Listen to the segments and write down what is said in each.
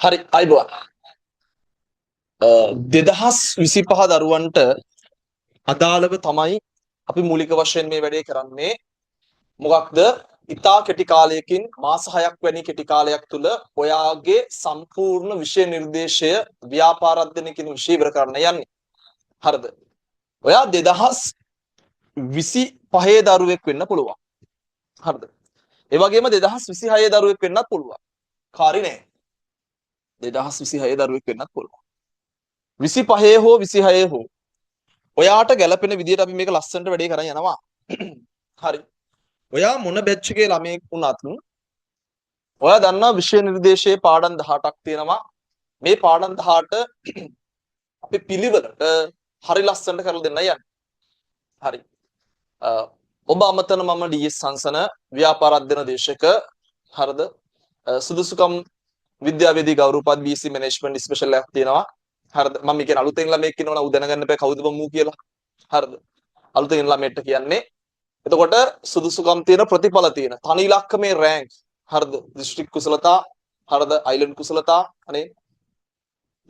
හරි අයිබෝන් 2025 දරුවන්ට අදාළව තමයි අපි මූලික වශයෙන් මේ වැඩේ කරන්නේ. මොකක්ද? ඉතා කෙටි කාලයකින් මාස 6ක් වැනි කෙටි කාලයක් තුල ඔයාගේ සම්පූර්ණ විෂය නිර්දේශය ව්‍යාපාර අධ්‍යයනය කියන විෂය ඉවර කරන්න යන්නේ. හරිද? ඔයා 2025 දරුවෙක් වෙන්න පුළුවන්. හරිද? ඒ වගේම 2026 දරුවෙක් වෙන්නත් පුළුවන්. කාරි නෑ. 2026 දරුවෙක් වෙන්නත් පුළුවන්. 25 හෝ 26 හෝ ඔයාට ගැළපෙන විදිහට අපි මේක ලස්සනට වැඩේ කරන් යනවා. හරි. ඔයා මොන බැච් එකේ ළමයෙක් වුණත් ඔයා දන්නා විෂය නිර්දේශයේ පාඩම් 18ක් තියෙනවා. මේ පාඩම් 18 අපි පිළිවෙලට හරි ලස්සනට කරලා දෙන්න යන්නේ. හරි. ඔබ අමතන මම DS සංසන ව්‍යාපාර අධ්‍යයන දේශක. හරිද? සුදුසුකම් විද්‍යාවේදී ගෞරවපත් BC මැනේජ්මන්ට් ස්පෙෂල් එකක් තියෙනවා. හරිද? මම කියන අලුතෙන් ළමයෙක් ඉන්නවනම් උ දැනගන්න බෑ කවුද මම කියලා. හරිද? අලුතෙන් ළමයට කියන්නේ. එතකොට සුදුසුකම් තියෙන ප්‍රතිඵල තියෙන තනි ඉලක්කමේ රෑන්ක්. හරිද? දිස්ත්‍රික් කුසලතා, හරිද? අයිලන්ඩ් කුසලතා අනේ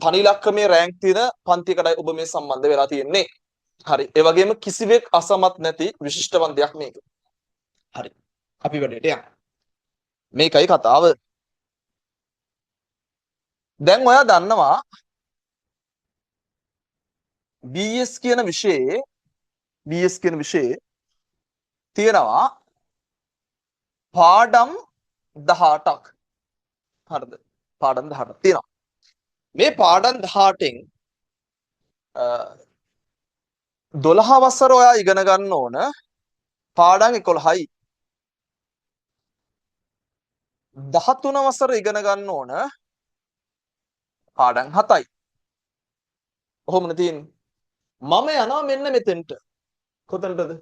තනි ඉලක්කමේ රෑන්ක් තියෙන පන්තියකටයි ඔබ මේ සම්බන්ධ වෙලා තියෙන්නේ. හරි. ඒ වගේම කිසිවෙක් අසමත් නැති විශිෂ්ටවන්තයක් මේක. හරි. අපි වැඩේට යමු. මේකයි කතාව. දැන් ඔයා දන්නවා BS කියන විෂයේ තියෙනවා පාඩම් 18ක්. හරිද? පාඩම් 18ක් තියෙනවා. මේ පාඩම් 18න් 12 වසර ඔයා ඉගෙන ගන්න ඕන පාඩම් 11යි. 13 වසර ඉගෙන ගන්න ඕන පාඩම් 7යි. කොහොමද තියෙන්නේ? මම යනවා මෙන්න මෙතෙන්ට. කොතනටද?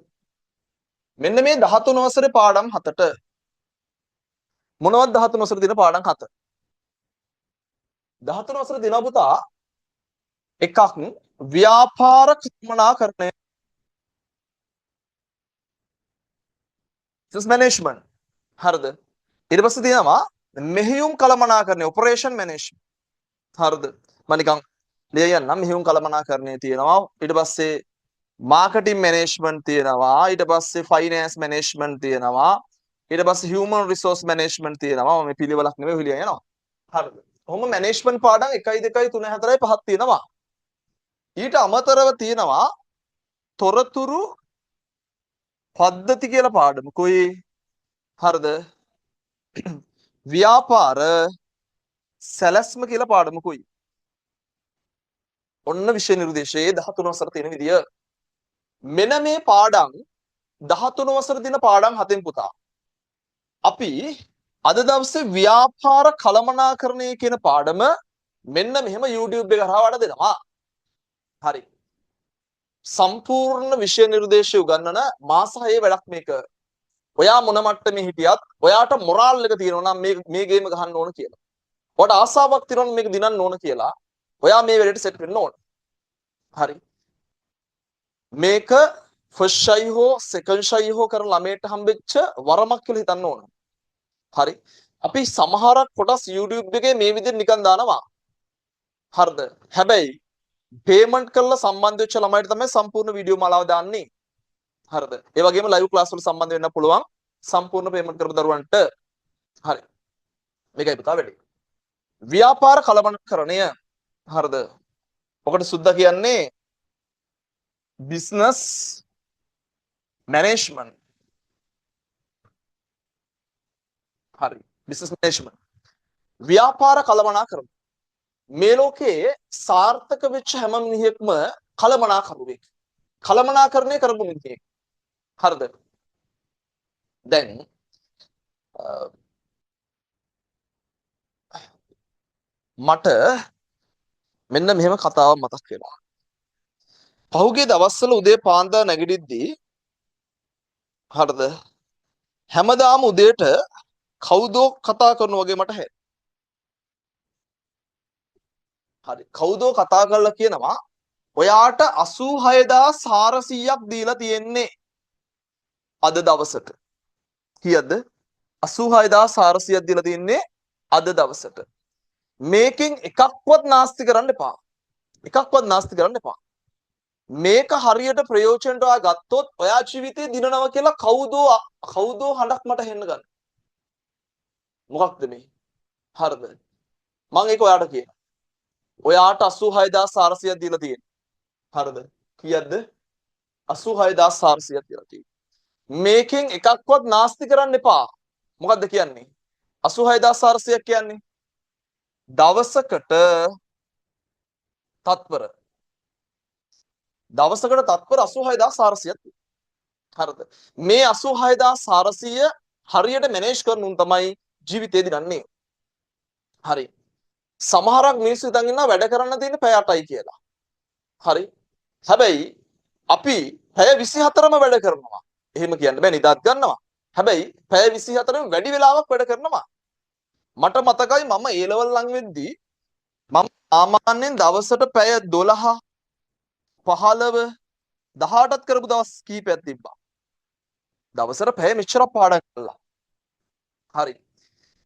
මෙන්න මේ 13 වසරේ පාඩම් 7ට. මොනවද 13 වසරේ දින පාඩම් 7? 13 වසරේ දින පුතා එකක් ව්‍යාපාර කළමනාකරණය business management. හරිද? ඊට පස්සේ තියෙනවා මෙහෙයුම් කළමනාකරණය operation management. හරිද? මම නිකන් ලියන්නම් මෙහෙයුම් කළමනාකරණය තියෙනවා. ඊට පස්සේ marketing management තියෙනවා. ඊට පස්සේ finance management තියෙනවා. ඊට පස්සේ human resource management තියෙනවා. මම මේ පිළිවෙලක් නෙමෙයි ඔහි ලියන් යනවා. හරිද? කොහොම management පාඩම් 1 2 3 4 5ක් තියෙනවා. ඊට අමතරව තියෙනවා තොරතුරු පද්ධති කියලා පාඩමකුයි. හරිද? ව්‍යාපාර සැලැස්ම කියලා පාඩමකුයි. ඔන්න විෂය නිර්දේශයේ 13 වසර තියෙන විදිය. මෙන්න මේ පාඩම් 13 වසර දින පාඩම් 7න් පුතා. අපි අද දවසේ ව්‍යාපාර කළමනාකරණය කියන පාඩම මෙන්න මෙහෙම YouTube එක හරහා වඩ දෙනවා. හරි. සම්පූර්ණ විෂය නිර්දේශය උගන්වන මාස 6 වැඩක් මේක. ඔයා මොන මට්ටමේ හිටියත් ඔයාට මොරාල් එක තියෙනවා නම් මේ ගේම ගහන්න ඕන කියලා. ඔයාට ආසාවක් තියෙනවා මේක දිනන්න ඕන කියලා. ඔයා මේ වැඩේට සෙට් වෙන්න ඕන. හරි. මේක ෆස්ට් ෂයි හෝ සෙකන්ඩ් ෂයි හෝ කරන ළමයට හම්බෙච්ච වරමක් කියලා හිතන්න ඕන. හරි. අපි සමහරක් කොටස් YouTube එකේ මේ විදිහට නිකන් දානවා. හරිද? හැබැයි පේමන්ට් කරලා සම්බන්ධ වෙච්ච ළමයිට තමයි සම්පූර්ණ වීඩියෝ මාලාව දාන්නේ. හරිද? ඒ වගේම ලයිව් ක්ලාස් වල සම්බන්ධ වෙන්න පුළුවන් සම්පූර්ණ පේමන්ට් කරපු දරුවන්ට. හරි. මේකයි පුතා වැඩේ. ව්‍යාපාර කළමනාකරණය. හරිද? ඔකට සුද්දා කියන්නේ business management. හරි. business management. ව්‍යාපාර කළමනාකරණය. මේ ලෝකයේ සාර්ථක වෙච්ච හැම මිනිහෙක්ම කළමනාකරුවෙක්. කළමනාකරණය කරපු මිනිහෙක්. හරිද? දැන් මට මෙන්න මෙහෙම කතාවක් මතක් වෙනවා. පහුගිය දවස්වල උදේ පාන්දර නැගිටිද්දී හරිද? හැමදාම උදේට කවුදෝ කතා කරන වගේ මට හැරෙනවා. හරි. කවුදෝ කතා කරලා කියනවා ඔයාට 86400ක් දීලා තියෙන්නේ අද දවසට. කීයද? 86400ක් දීලා තියෙන්නේ අද දවසට. මේකෙන් එකක්වත් නාස්ති කරන්න එපා. එකක්වත් නාස්ති කරන්න එපා. මේක හරියට ප්‍රයෝජනට ඔයා ගත්තොත් ඔයා ජීවිතේ දිනනවා කියලා කවුදෝ හඬක් මට හෙන්න ගන්න. මොකක්ද මේ? හරිද? මම ඒක ඔයාට කියනවා. ඔයාට 86400ක් දීලා තියෙනවා. හරිද? කීයක්ද? 86400ක් දීලා තියෙනවා. මේකෙන් එකක්වත් නාස්ති කරන්න එපා. මොකද්ද කියන්නේ? 86400ක් කියන්නේ දවසකට තත්පර. දවසකට තත්පර 86400ක්. හරිද? මේ 86400 හරියට මැනේජ් කරන උන් තමයි ජීවිතේ දිනන්නේ. හරි. සමහරක් මිනිස්සු හිතන් ඉන්නවා වැඩ කරන්න තියෙන්නේ පැය 8යි කියලා. හරි. හැබැයි අපි පැය 24ම වැඩ කරනවා. එහෙම කියන්න බෑ නිදාත් ගන්නවා. හැබැයි පැය 24ම වැඩි වෙලාවක් වැඩ කරනවා. මට මතකයි මම ඒ ලෙවල් ලඟ වෙද්දී මම සාමාන්‍යයෙන් දවසට පැය 12 15 18ත් කරපු දවස් කීපයක් තිබ්බා. දවසට පැය මෙච්චරක් පාඩම් කළා. හරි.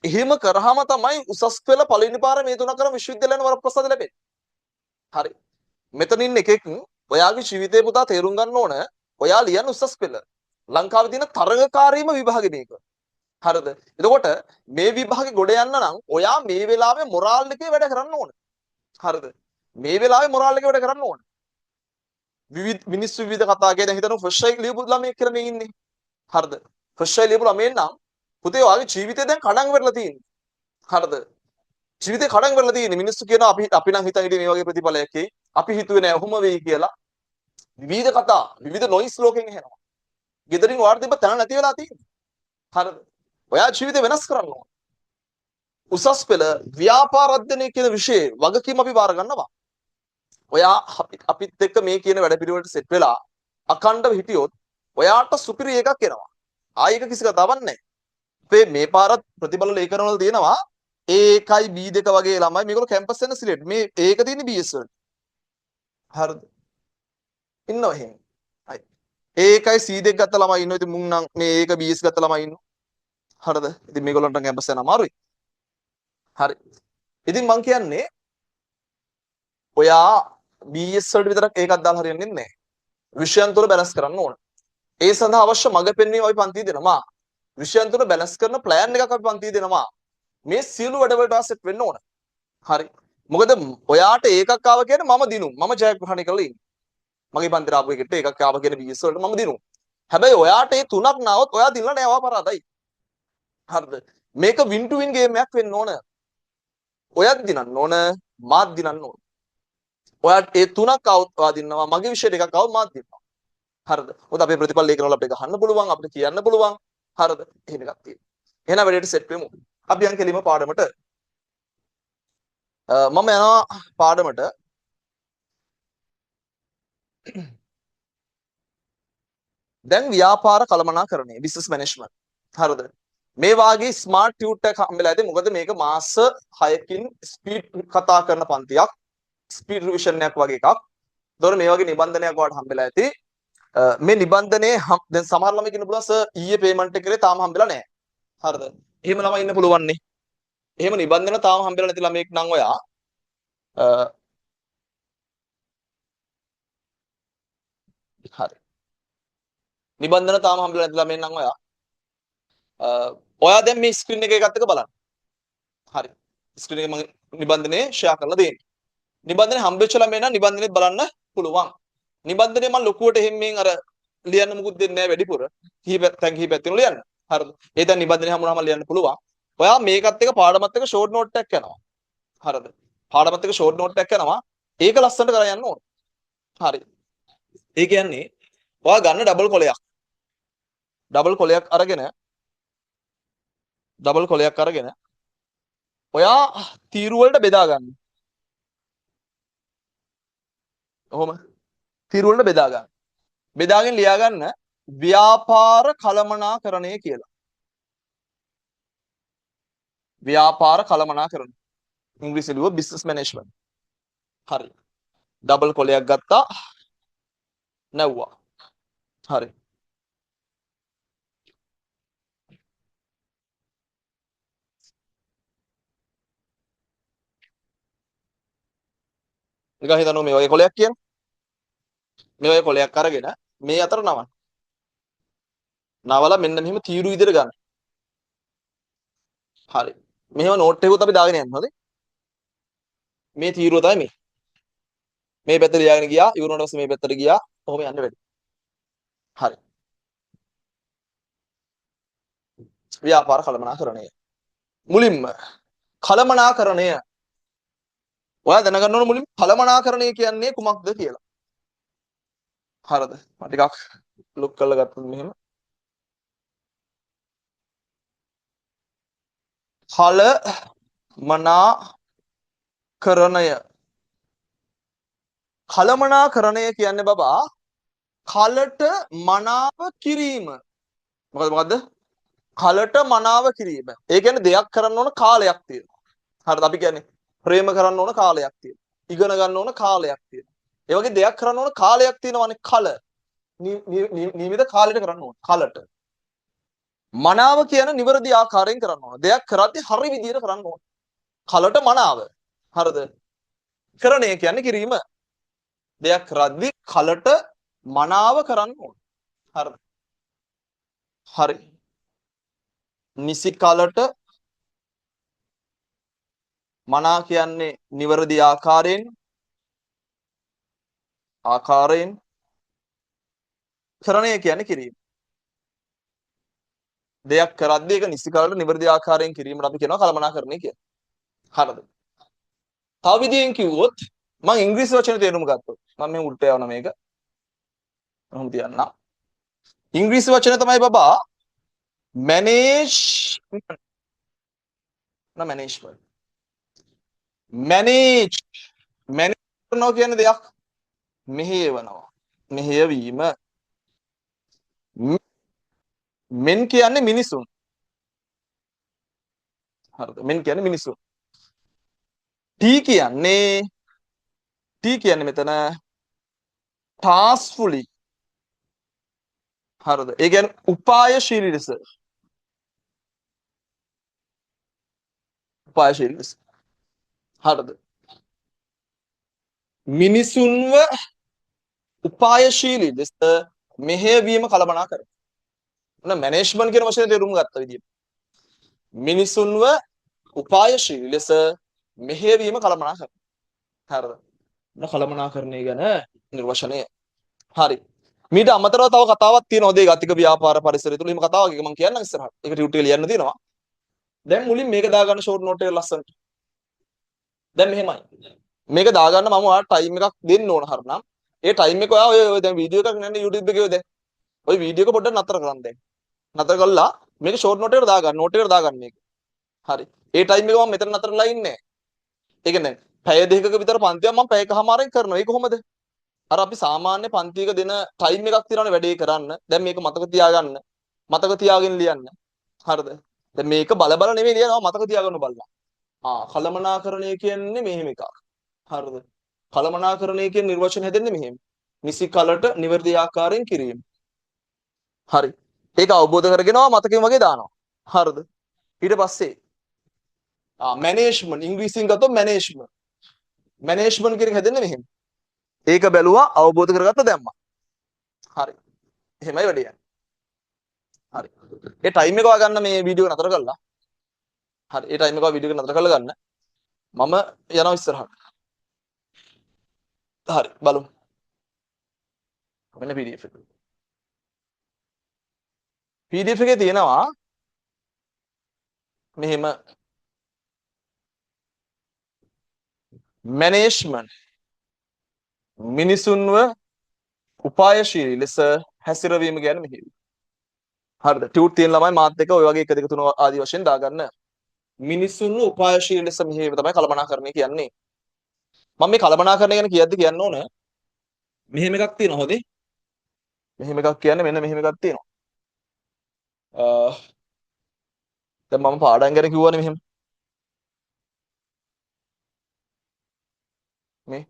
එහෙම කරාම තමයි උසස් පෙළ පළවෙනි පාර මේ තුන කරන විශ්වවිද්‍යාලයන් වරප්‍රසාද ලැබෙන්නේ. හරි. මෙතනින් එකෙක් ඔයාගේ ජීවිතේ පුතා තේරුම් ගන්න ඕන ඔයා ලියන උසස් පෙළ ලංකාවේ තියෙන තරඟකාරීම විභාගෙ මේක. හරිද? එතකොට මේ විභාගෙ ගොඩ යන්න නම් ඔයා මේ වෙලාවේ මොරාල් එකේ වැඩ කරන්න ඕන. හරිද? මේ වෙලාවේ මොරාල් එකේ වැඩ කරන්න ඕන. මිනිස්සු විවිධ කතා කියන හිතන ෆ්‍රෙෂ් එක ලියපු ළමයෙක් කියලා මේ ඉන්නේ. හරිද? ෆ්‍රෙෂ් එක ලියපු ළමයෙන් නම් පුතේ ඔයාගේ ජීවිතේ දැන් කඩන් වෙලා තියෙන්නේ. හරිද? ජීවිතේ කඩන් වෙලා තියෙන්නේ. මිනිස්සු කියනවා අපි නම් හිතන් හිටියේ මේ වගේ ප්‍රතිඵලයක් එයි. අපි හිතුවේ නෑ ඔහොම වෙයි කියලා. විවිධ කතා, විවිධ නොයිස් ලෝකෙන් එනවා. ගෙදරින් ඔයාට තිබ්බ තැන නැති වෙලා තියෙන්නේ. හරිද? ඔයා ජීවිතේ වෙනස් කරන්න ඕන. උසස් පෙළ ව්‍යාපාර අධ්‍යයනය කියන විෂයේ වගකීම අපි බාර ගන්නවා. ඔයා අපිත් එක්ක මේ කියන වැඩ පිළිවෙලට සෙට් වෙලා අඛණ්ඩව හිටියොත් ඔයාට සුපිරි එකක් එනවා. ආයෙක කිසි කතාවක් නැහැ. මේ පාරත් ප්‍රතිඵල ලේඛන වල තියෙනවා A1 B2 වගේ ළමයි මේගොල්ලෝ කැම්පස් යන සිලෙට් මේ ඒක තියෙන්නේ BS වල. හරිද? ඉන්නවා එහෙම. හරි. A1 C2 ගත්ත ළමයි ඉන්නවා. ඉතින් මුන් නම් මේ A1 BS ගත්ත ළමයි ඉන්නවා. හරිද? ඉතින් මේගොල්ලන්ට කැම්පස් යන අමාරුයි. හරි. ඉතින් මං කියන්නේ ඔයා BS වලට විතරක් ඒකක් දාලා හරියන්නේ නැහැ. විෂයන් තුන බැලන්ස් කරන්න ඕන. ඒ සඳහා අවශ්‍ය මඟ පෙන්වීම අපි පන්ති දෙනවා. විෂයන් තුන බැලන්ස් කරන ප්ලෑන් එකක් අපි පන්ති දෙනවා. මේ සියලු වැඩවලට සෙට් වෙන්න ඕන. හරි. මොකද ඔයාට ඒකක් ආව කියන්නේ මම දිනු. මම ජයග්‍රහණය කළා ඉන්නේ. මගේ පන්තිර ආපු එකට ඒකක් ආව කියන BS වලට මම දිනු. හැබැයි ඔයාට මේ තුනක් නාවොත් ඔයා දිනලා නෑ ඔයා පරාදයි. හරිද? මේක වින් ටු වින් ගේම් එකක් වෙන්න ඕන. ඔයත් දිනන්න ඕන, මාත් දිනන්න ඕන. ඔයාට ඒ තුනක් આવුත් ඔයා දිනනවා. මගේ විෂයට එකක් આવුත් මාත් දිනනවා. හරිද? මොකද අපේ ප්‍රතිඵල ලේඛන වල අපිට ගහන්න පුළුවන්, අපිට කියන්න පුළුවන්. හරිද? එහෙම එකක් තියෙනවා. එහෙනම් වැඩේට සෙට් වෙමු. අපි යන් කෙලිම පාඩමට මම යනවා පාඩමට දැන් ව්‍යාපාර කළමනාකරණය බිස්නස් මැනේජ්මන්ට්. හරිද? මේ වාගේ ස්මාර්ට් ටියුට් එකක් හම්බෙලා ඇති. මොකද මේක මාස 6කින් ස්පීඩ් කතා කරන පන්තියක්. ස්පීඩ් රිවිෂන් එකක් වගේ එකක්. ඒතකොට මේ වගේ නිබන්ධනයක් ඔයාලට හම්බෙලා ඇති. මේ නිබන්ධනයේ දැන් සමහර ළමයි කියන්න පුළුවන් සර් ඊයේ පේමන්ට් එක කරේ තාම හම්බෙලා නැහැ. හරිද? එහෙම ළමයි ඉන්න පුළුවන් නේ. එහෙම නිබන්ධන තාම හම්බෙලා නැති ළමයෙක් නම් ඔයා හරි. නිබන්ධන තාම හම්බෙලා නැති ළමයෙක් නම් ඔයා දැන් මේ ස්ක්‍රීන් එකේ එකත් එක බලන්න. හරි. ස්ක්‍රීන් එකේ මම නිබන්ධනේ ෂෙයා කරලා දෙන්නේ. නිබන්ධනේ හම්බෙච්ච ළමයා නම් නිබන්ධනෙත් බලන්න පුළුවන්. නිබන්ධනේ මම ලොකුවට එහෙම මෙන් අර ලියන්න මුකුත් දෙන්නේ නැහැ වැඩිපුර. කිහිපයක් තියෙනවා ලියන්න. හරිද? ඒ දැන් නිබන්ධනේ හම්බුනහම ලියන්න පුළුවන්. ඔයා මේකත් එක පාඩමත් එක ෂෝට් නෝට් එකක් යනවා. හරිද? පාඩමත් එක ෂෝට් නෝට් එකක් යනවා. ඒක ලස්සනට කරලා යන්න ඕන. හරි. ඒ කියන්නේ ඔයා ගන්න ඩබල් කොලයක්. ඩබල් කොලයක් අරගෙන ඔයා තීරු වලට බෙදා ගන්න. ඔහොම තීරු වලට බෙදා ගන්න. බෙදාගෙන ලියා ගන්න ව්‍යාපාර කළමනාකරණය කියලා. ව්‍යාපාර කළමනාකරණය. ඉංග්‍රීසියෙන් ලියුව බිස්නස් මැනේජ්මන්ට්. හරි. ඩබල් කොලයක් ගත්තා. නැව්වා. හරි. නිකන් හිතන්න මේ වගේ කොලයක් කියන. මේ වගේ කොලයක් අරගෙන මේ අතර නවන්න. නවලා මෙන්න මෙහෙම තීරු විදිහට ගන්න. හරි. මෙහෙම නෝට් එකකුත් අපි දාගෙන යන්න හොඳේ. මේ තීරුව තමයි මේ. මේ පැත්තට ලියාගෙන ගියා. ඉවරුනට පස්සේ මේ පැත්තට ගියා. කොහොම යන්නේ වැඩි. හරි. ව්‍යාපාර කළමනාකරණය. මුලින්ම කළමනාකරණය. ඔයා දැනගන්න ඕන මුලින්ම කළමනාකරණය කියන්නේ කුමක්ද කියලා. හරිද? මම ටිකක් ලොක් කරලා ගත්තොත් මෙහෙම. කළමනාකරණය. කළමනාකරණය කියන්නේ බබා කලට මනාව කිරීම. මොකද්ද? කලට මනාව කිරීම. ඒ කියන්නේ දෙයක් කරන්න ඕන කාලයක් තියෙනවා. හරිද? අපි කියන්නේ ප්‍රේම කරන්න ඕන කාලයක් තියෙනවා. ඉගෙන ගන්න ඕන කාලයක් තියෙනවා. ඒ වගේ දෙයක් කරන්න ඕන කාලයක් තියෙනවානේ කල. නියමිත කාලෙට කරන්න ඕන කලට. මනාව කියන නිවැරදි ආකාරයෙන් කරන්න ඕන. දෙයක් කරද්දී හරි විදියට කරන්න ඕන. කලට මනාව. හරිද? කරණය කියන්නේ කිරීම. දෙයක් කරද්දී කලට මනාව කරන්න ඕන. හරිද? හරි. නිසි කලට මනා කියන්නේ නිවැරදි ආකාරයෙන් කරණය කියන්නේ කිරීම. දෙයක් කරද්දී ඒක නිසි කලට නිවැරදි ආකාරයෙන් කිරීමට අපි කියනවා කළමනාකරණය කියලා. හරිද? තව විදිහෙන් කිව්වොත් මම ඉංග්‍රීසි වචන තේරුම ගත්තොත් මම මේ උල්ට යවන මේක කොහොම තියන්නම්. ඉංග්‍රීසි වචන තමයි බබා management. manage කරනවා කියන්නේ දෙයක් මෙහෙයවනවා. මෙහෙයවීම. men කියන්නේ මිනිසුන්. හරිද? men කියන්නේ මිනිසුන්. T කියන්නේ මෙතන taskfully. හරිද? ඒ කියන්නේ උපායශීලී ලෙස. උපායශීලී ලෙස. හරිද? මිනිසුන්ව උපායශීලී ලෙස මෙහෙයවීම කළමනාකරණය. මැනේජ්මන්ට් කියන වචනේ තේරුම් ගත්ත විදියට. මිනිසුන්ව උපායශීලී ලෙස මෙහෙයවීම කළමනාකරණය. හරිද? කළමනාකරණය ගැන නිර්වචනය. හරි. මීට අමතරව තව කතාවක් තියෙනවා දෙය ගතික ව්‍යාපාර පරිසරය තුල. එහෙම කතාවක් එක මම කියන්නම් ඉස්සරහට. ඒක ටියුට් එක ලියන්න තියෙනවා. දැන් මුලින් මේක දාගන්න ෂෝට් නෝට් එක ලස්සනට. දැන් මෙහෙමයි. මේක දාගන්න මම ඔයාලට ටයිම් එකක් දෙන්න ඕන හරිනම්. ඒ ටයිම් එක ඔයා ඔය දැන් වීඩියෝ එකක් නෑනේ YouTube එකේ ඔය දැන්. ඔය වීඩියෝ එක පොඩ්ඩක් නතර කරන්න දැන්. නතර කළා මේක ෂෝට් නෝට් එකට දාගන්න. නෝට් එකට දාගන්න මේක. හරි. ඒ ටයිම් එක මම මෙතන නතරලා ඉන්නේ. ඒ කියන්නේ පැය දෙකක විතර පන්තියක් මම පැයකමාරෙන් කරනවා. ඒක කොහොමද? අර අපි සාමාන්‍ය පන්තියක දෙන ටයිම් එකක් තියෙනවනේ වැඩේ කරන්න. දැන් මේක මතක තියාගන්න. මතක තියාගෙන ලියන්න. හරිද? දැන් මේක බල බල නෙමෙයි ලියනවා මතක තියාගන්න බලන්න. කළමනාකරණය කියන්නේ මෙහෙම එකක්. හරිද? කළමනාකරණය කියන නිර්වචන හැදෙන්නේ මෙහෙම. නිසි කලට නිවැරදි ආකාරයෙන් කිරීම. හරි. ඒක අවබෝධ කරගෙනවා මතකෙන් වගේ දානවා. හරිද? ඊට පස්සේ මැනේජ්මන්ට් ඉංග්‍රීසියෙන් ගත්තොත් මැනේජ්මන්ට්. මැනේජ්මන්ට් කියන එක හැදෙන්නේ මෙහෙම. ඒක බැලුවා අවබෝධ කරගත්ත දැම්මා. හරි. එහෙමයි වැඩේ යන්නේ. හරි. ඒ ටයිම් එක ගන්න මේ වීඩියෝ එක නතර කරලා. හරි. ඒ ටයිම් එක වීඩියෝ එක නතර කරලා ගන්න. මම යනවා ඉස්සරහට. හරි. බලමු. මෙන්න PDF එක. PDF එකේ තියෙනවා මෙහෙම මැනේජ්මන්ට් මිනිසුන්ව උපායශීලී ලෙස හැසිරවීම කියන්නේ මෙහෙම. හරිද? ටියුට් තියෙන ළමයි මාත් එක්ක ඔය වගේ 1 2 3 ආදී වශයෙන් දාගන්න. මිනිසුන්ව උපායශීලී ලෙස මෙහෙයවීම තමයි කළමනාකරණය කියන්නේ. මම මේ කළමනාකරණය ගැන කියද්දි කියන්න ඕන මෙහෙම එකක් තියෙනවා හොදේ. මෙහෙම එකක් කියන්නේ මෙන්න මෙහෙම එකක් තියෙනවා. දැන් මම පාඩම් ගැන කිව්වනේ මෙහෙම. මේ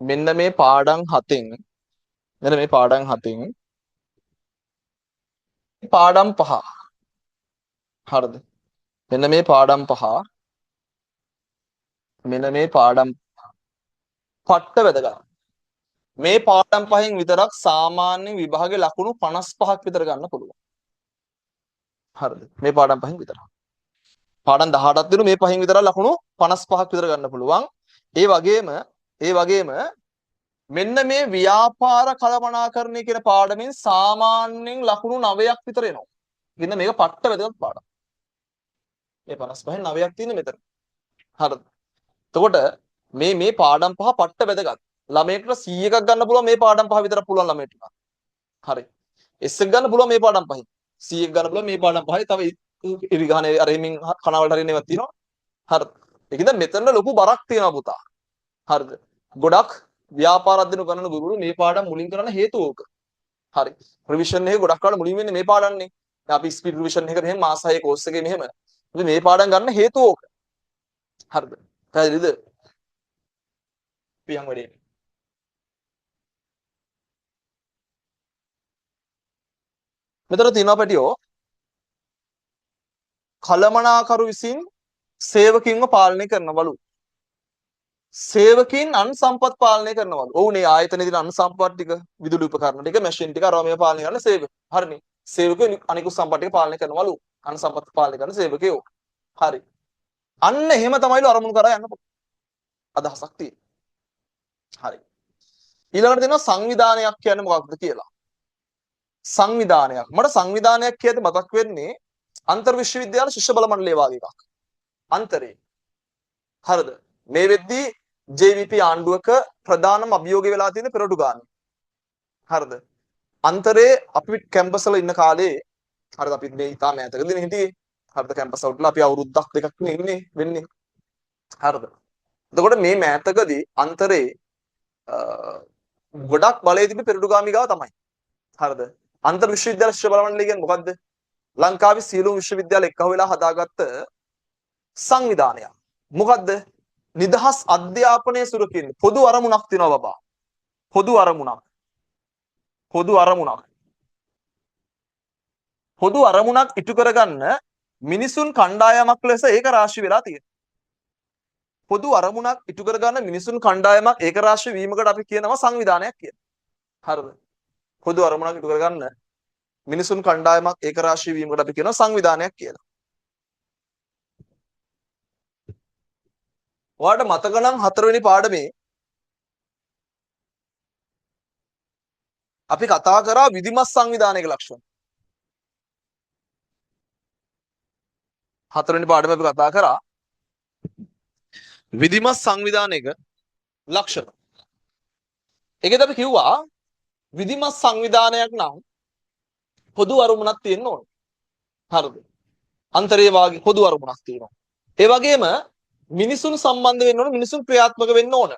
මෙන්න මේ පාඩම් 7න් මෙන්න මේ පාඩම් 7න් පාඩම් 5. හරිද? මෙන්න මේ පාඩම් 5 මෙන්න මේ පාඩම් පට්ට වැදගත්. මේ පාඩම් පහෙන් විතරක් සාමාන්‍ය විභාගේ ලකුණු 55ක් විතර ගන්න පුළුවන්. හරිද? මේ පාඩම් පහෙන් විතරක්. පාඩම් 18ක් දෙනු මේ පහෙන් විතර ලකුණු 55ක් විතර ගන්න පුළුවන්. ඒ වගේම මෙන්න මේ ව්‍යාපාර කළමනාකරණය කියන පාඩමෙන් සාමාන්‍යයෙන් ලකුණු 9ක් විතර එනවා. ඉතින් මේක පට්ට වැදගත් පාඩම්. මේ 55න් 9ක් තියෙන මෙතන. හරිද? එතකොට මේ පාඩම් පහ පට්ට වැදගත්. ළමයෙක්ට 100ක් ගන්න පුළුවන් මේ පාඩම් පහ විතරක් පුළුවන් ළමයට. හරි. S එක ගන්න පුළුවන් මේ පාඩම් පහෙන්. 100ක් ගන්න පුළුවන් මේ පාඩම් පහයි. තව ඉරි ගහනේ අර එමින් කනවලට හරින ඒවා තියෙනවා. හරිද? ඒකද මෙතන ලොකු බරක් තියෙනවා පුතා. හරිද? ගොඩක් ව්‍යාපාර අධ්‍යයන කරන ගුරුවරු මේ පාඩම් මුලින් කරන්න හේතුව ඕක. හරි. රිවිෂන් එකේ ගොඩක් කාලෙ මුලින් වෙන්නේ මේ පාඩම්නේ. දැන් අපි ස්පීඩ් රිවිෂන් එකකට මෙහෙම මාස 6 කෝස් එකේ මෙහෙම. ඉතින් මේ පාඩම් ගන්න හේතුව ඕක. හරිද? පැහැදිලිද? පියන් වැඩේ. මෙතන තියෙනවා පැටියෝ කළමනාකරු විසින් සේවකින්ව පාලනය කරනවලු. සේවකින් අන් සම්පත් පාලනය කරනවලු. ඔව්නේ ආයතනයේ තියෙන අන් සම්පත් ටික, විදුලි උපකරණ ටික, මැෂින් ටික අරවා මේවා පාලනය කරන සේවක. හරිනේ. සේවකයෝ අනිකුත් සම්පත් ටික පාලනය කරනවලු. අන් සම්පත් පාලනය කරන සේවකයෝ. හරි. අන්න එහෙම තමයිලු අරමුණු කරා යන්න අදහසක් තියෙන්නේ. හරි. ඊළඟට දෙනවා සංවිධානයක් කියන්නේ මොකක්ද කියලා. සංවිධානයක්. මට සංවිධානයක් කියද්දි මතක් වෙන්නේ අන්තර් විශ්වවිද්‍යාල ශිෂ්‍ය බල මණ්ඩලය වගේ එකක්. අන්තරේ. හරිද? මේ වෙද්දී JVP ආණ්ඩුවක ප්‍රධානම අභියෝගය වෙලා තියෙන පෙරටු ගාන. හරිද? අන්තරේ අපි කැම්පස් වල ඉන්න කාලේ හරිද අපි මේ ඉතාලම ඈතකදී හිටියේ. හරිද? කැම්පස් වලට අපි අවුරුද්දක් දෙකක් ඉන්නේ වෙන්නේ. හරිද? එතකොට මේ මෑතකදී අන්තරේ ගොඩක් බලය තිබි පෙරටුගාමි ගාව තමයි. හරිද? අන්තර් විශ්වවිද්‍යාල ශිෂ්‍ය බල මණ්ඩලය කියන්නේ මොකද්ද? ලංකාවේ සියලුම විශ්වවිද්‍යාල එක්ක වෙලා හදාගත්ත සංවිධානයක්. මොකද්ද? නිදහස් අධ්‍යාපනය සුරකින්න පොදු අරමුණක් තියෙනවා බබා. පොදු අරමුණක්. පොදු අරමුණක්. පොදු අරමුණක් ඉටු කරගන්න මිනිසුන් කණ්ඩායමක් ලෙස ඒක රාශී වෙලා තියෙනවා. පොදු අරමුණක් ඉටු කරගන්න මිනිසුන් කණ්ඩායමක් ඒක රාශී වීමකට අපි කියනවා සංවිධානයක් කියලා. හරිද? පොදු අරමුණක් ඉටු කරගන්න මිනිසුන් කණ්ඩායමක් ඒක රාශී වීමකට අපි කියනවා සංවිධානයක් කියලා. ඔයාලට මතක නම් 4 වෙනි පාඩමේ අපි කතා කරා විධිමත් සංවිධානයක ලක්ෂණ. 4 වෙනි පාඩමේ අපි කතා කරා විධිමත් සංවිධානයක ලක්ෂණ. ඒකද අපි කිව්වා විධිමත් සංවිධානයක් නම් පොදු අරමුණක් තියෙන්න ඕන. හරිද? අන්තරේ වාගේ පොදු අරමුණක් තියෙනවා. ඒ වගේම මිනිසුන් සම්බන්ධ වෙන්න ඕන, මිනිසුන් ක්‍රියාත්මක වෙන්න ඕන.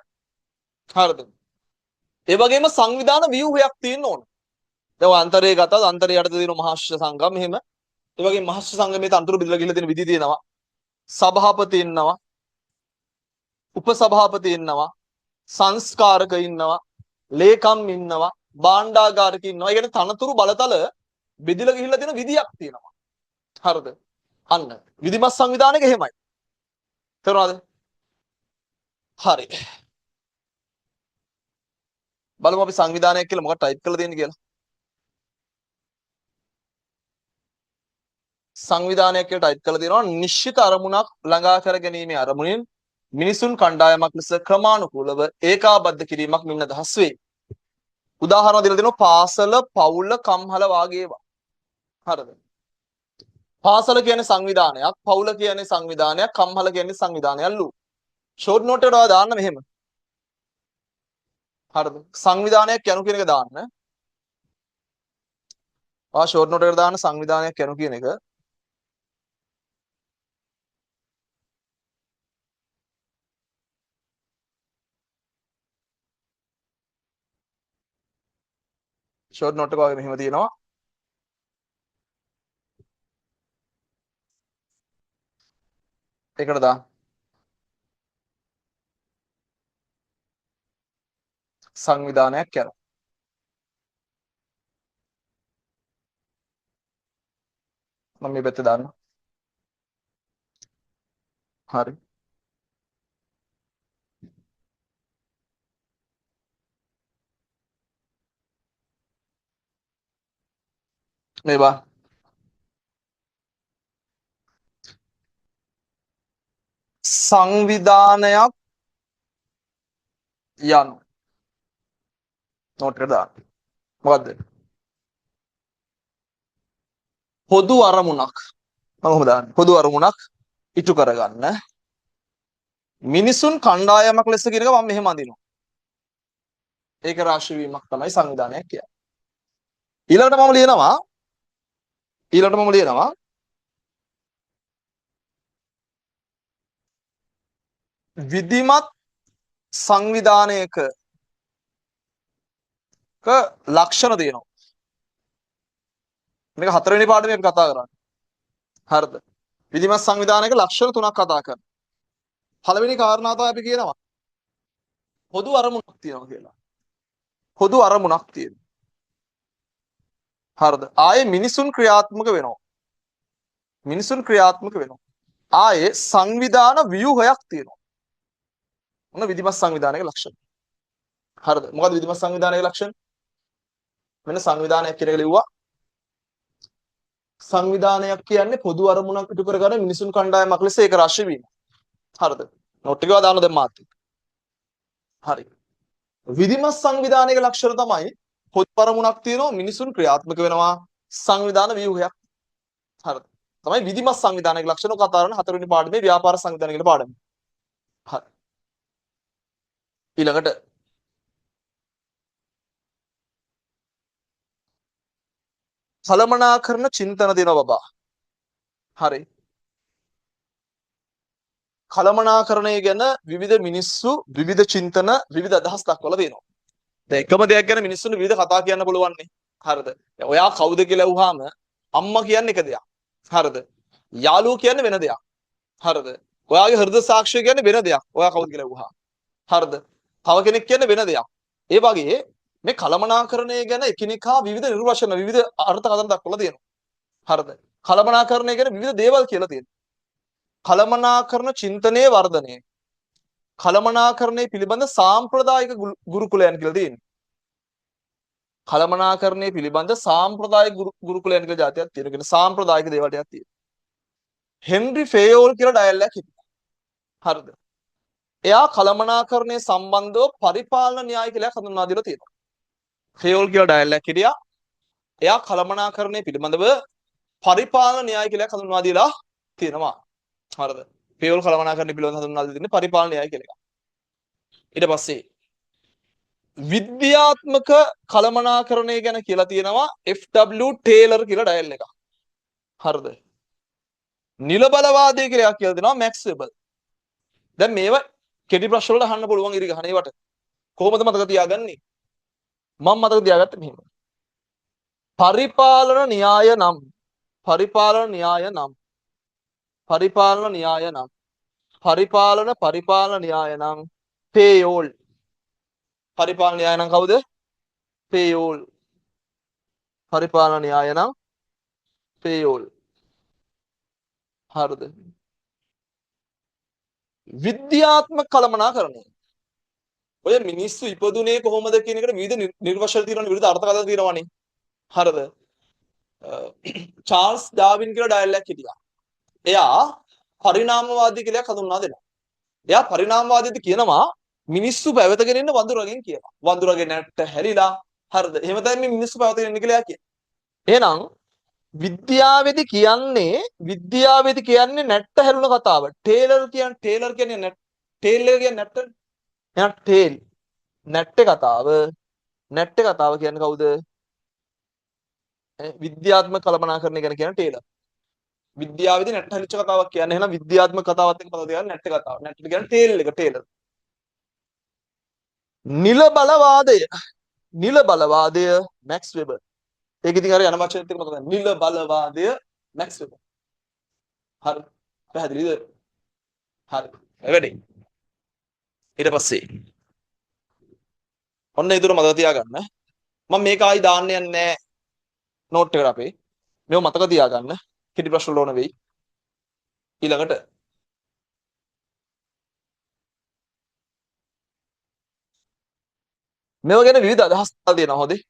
හරිද? ඒ වගේම සංවිධාන ව්‍යුහයක් තියෙන්න ඕන. දැන් අන්තරේ ගතත් අන්තරේ යටතේ තියෙන මහාශ්‍ර සංගම් එහෙම. ඒ වගේම මහාශ්‍ර සංගමයේ තනතුරු බෙදලා ගිහලා තියෙන විදි තියෙනවා. සභාපති ඉන්නවා. උපසභාපති ඉන්නවා. සංස්කාරක ඉන්නවා. ලේකම් ඉන්නවා. භාණ්ඩාගාරික ඉන්නවා. ඒ කියන්නේ තනතුරු බලතල බෙදලා ගිහිල්ලා තියෙන විදියක් තියෙනවා. හරිද? අන්න විධිමත් සංවිධානයක එහෙමයි. තේරුණාද? හරි. බලමු අපි සංවිධානයක් කියලා මොකක්ද ටයිප් කරලා තියෙන්නේ කියලා. සංවිධානයක් කියලා ටයිප් කරලා තියෙනවා නිශ්චිත අරමුණක් ළඟා කර ගැනීමේ අරමුණින් මිනිසුන් කණ්ඩායමක් ලෙස ක්‍රමානුකූලව ඒකාබද්ධ කිරීමක් මෙන්න අදහස් වේ. උදාහරණ දෙලා දෙනවා පාසල, පවුල, කම්හල වාගේ ඒවා. හරිද? පාසල කියන්නේ සංවිධානයක්, පවුල කියන්නේ සංවිධානයක්, කම්හල කියන්නේ සංවිධානයක්ලු. ෂෝට් නෝට් එකට දාන්න මෙහෙම. හරිද? සංවිධානයක් යනු කියන එක දාන්න. ෂෝට් නෝට් එකට දාන්න සංවිධානයක් යනු කියන එක. ෂෝට් නෝට් එක වගේ මෙහෙම තියෙනවා. ඒකට දාන්න. සංවිධානයක් යනවා. මම මේ පැත්තේ දාන්න. හරි. මේවා සංවිධානයක් යනු නෝට් එකට දාන්න. මොකද්ද? පොදු අරමුණක්. මම කොහොමද දාන්නේ? පොදු අරමුණක් ඉටු කරගන්න මිනිසුන් කණ්ඩායමක් ලෙස කියන එක මම මෙහෙම අඳිනවා. ඒක රාශී වීමක් තමයි සංවිධානයක් කියන්නේ. ඊළඟට මම ලියනවා විධිමත් සංවිධානයක ලක්ෂණ තියෙනවා. මේක හතරවෙනි පාඩමේ අපි කතා කරන්නේ. හරිද? විධිමත් සංවිධානයක ලක්ෂණ තුනක් කතා කරනවා. පළවෙනි කාරණාව තමයි අපි කියනවා පොදු අරමුණක් තියෙනවා කියලා. පොදු අරමුණක් තියෙනවා. හරිද? ආයේ මිනිසුන් ක්‍රියාත්මක වෙනවා. ආයේ සංවිධාන ව්‍යුහයක් තියෙනවා. මොන විධිමත් සංවිධානයක ලක්ෂණ. හරිද? මොකද්ද විධිමත් සංවිධානයක ලක්ෂණ? මෙන්න සංවිධානයක් කියන එක ලිව්වා. සංවිධානයක් කියන්නේ පොදු අරමුණක් ඉටු කරගන්න මිනිසුන් කණ්ඩායමක් ලෙස ඒක රාශී වීම. හරිද? නෝට් එකව දාන්න දැන් මාත්. හරි. විධිමත් සංවිධානයක ලක්ෂණ තමයි පොදු අරමුණක් තියෙනවා මිනිසුන් ක්‍රියාත්මක වෙනවා සංවිධාන ව්‍යුහයක්. හරිද? තමයි විධිමත් සංවිධානයක ලක්ෂණ කතා කරන හතරවෙනි පාඩමේ ව්‍යාපාර සංවිධානය කියන පාඩමේ. හරි. ඊළඟට කළමනාකරන චින්තන දෙනවා බබා. හරි. කළමනාකරණය ගැන විවිධ මිනිස්සු විවිධ චින්තන විවිධ අදහස් දක්වලා තියෙනවා. දැන් එකම දෙයක් ගැන මිනිස්සුන්ට විවිධ කතා කියන්න පුළුවන් නේ. හරිද? ඔයා කවුද කියලා අහුවාම අම්මා කියන්නේ එක දෙයක්. හරිද? යාළුවෝ කියන්නේ වෙන දෙයක්. හරිද? ඔයාගේ හෘද සාක්ෂිය කියන්නේ වෙන දෙයක්. ඔයා කවුද කියලා අහුවා. හරිද? තව කෙනෙක් කියන්නේ වෙන දෙයක්. ඒ වගේ මේ කළමනාකරණය ගැන එකිනෙකා විවිධ නිර්වචන විවිධ අර්ථකථන දක්වලා තියෙනවා. හරිද? කළමනාකරණය ගැන විවිධ දේවල් කියලා තියෙනවා. කළමනාකරණ චින්තනයේ වර්ධනය. කළමනාකරණය පිළිබඳ සාම්ප්‍රදායික ගුරුකුලයන් කියලා තියෙනවා. කළමනාකරණය පිළිබඳ සාම්ප්‍රදායික ගුරුකුලයන් කියලා જાතියක් තියෙනවා. කියන සාම්ප්‍රදායික දේවල් ටිකක් තියෙනවා. හෙන්රි ෆේයෝල් කියලා ඩයලොග් හිටියා. හරිද? එයා කළමනාකරණය සම්බන්ධව පරිපාලන න්‍යාය කියලා හඳුන්වා දීලා තියෙනවා. ෆේයෝල් කියලා ඩයලොග් හිටියා. එයා කළමනාකරණය පිළිබඳව පරිපාලන න්‍යාය කියලා හඳුන්වා දීලා තියෙනවා. හරිද? ෆේයෝල් කළමනාකරණය පිළිබඳව හඳුන්වා දීලා තියෙන්නේ පරිපාලන න්‍යාය කියලා. ඊට පස්සේ විද්‍යාත්මක කළමනාකරණය ගැන කියලා තියෙනවා F.W. ටේලර් කියලා ඩයල් එකක්. හරිද? නිල බලවාදය කියලා කියලා දෙනවා මැක්ස් වෙබර්. දැන් මේව කෙටි ප්‍රශ්න වලට අහන්න පුළුවන් ඉරි ගහන ඒවට. කොහොමද මතක තියාගන්නේ? මම මතක තියාගත්තේ මෙහෙම. පරිපාලන න්‍යාය නම් පරිපාලන න්‍යාය නම් පේයෝල් පරිපාලන න්‍යාය නම් කවුද? පේයෝල්. පරිපාලන න්‍යාය නම් පේයෝල්. හරිද? විද්‍යාත්මක කළමනාකරණය. ඔය මිනිස්සු ඉපදුනේ කොහොමද කියන එකට විවිධ නිර්වචන තියෙනවා විවිධ අර්ථකථන තියෙනවානේ. හරිද? චාල්ස් ඩාවින් කියලා ඩයලොග් හිටියා. එයා පරිණාමවාදී කියලා හඳුන්වා දෙනවා. එයා පරිණාමවාදීද කියනවා මිනිස්සු පැවතගෙන ඉන්න වඳුරගෙන් කියලා. වඳුරගේ නැට්ට හැරිලා හරිද? එහෙම තමයි මේ මිනිස්සු පැවතගෙන ඉන්නේ කියලා එයා කියන්නේ. එහෙනම් විද්‍යාවේදී කියන්නේ නැට්ට හැරුණ කතාව. ටේලර් කියන්නේ ටේලර් කියන්නේ නැට්ට. එහෙනම් ටේල් නැට්ට කතාව කියන්නේ කවුද? විද්‍යාත්මක කළමනාකරණය ගැන කියන ටේලර්. විද්‍යාවේදී නැට්ට හැලිච්ච කතාවක් කියන්නේ එහෙනම් විද්‍යාත්මක කතාවත් එක්ක පද දෙකක් නැට්ට කතාව. නැට්ට කියන්නේ ටේල් එක ටේලර්. නිල බලවාදය මැක්ස් වෙබර්. ඒක ඉතින් අර යන වචනෙත් එක්ක මතක ගන්න. නිල බලවාදය මැක්ස් වෙබර්. හරි. පැහැදිලිද? හරි. වැඩි. ඊට පස්සේ ඔන්න ඒ දුර මතක තියාගන්න. මම මේක ආයි දාන්න යන්නේ නැහැ නෝට් එකට අපේ. මේව මතක තියාගන්න. කෙටි ප්‍රශ්න වල ඕන වෙයි. ඊළඟට මේව ගැන විවිධ අදහස් තියෙනවා හොදේ.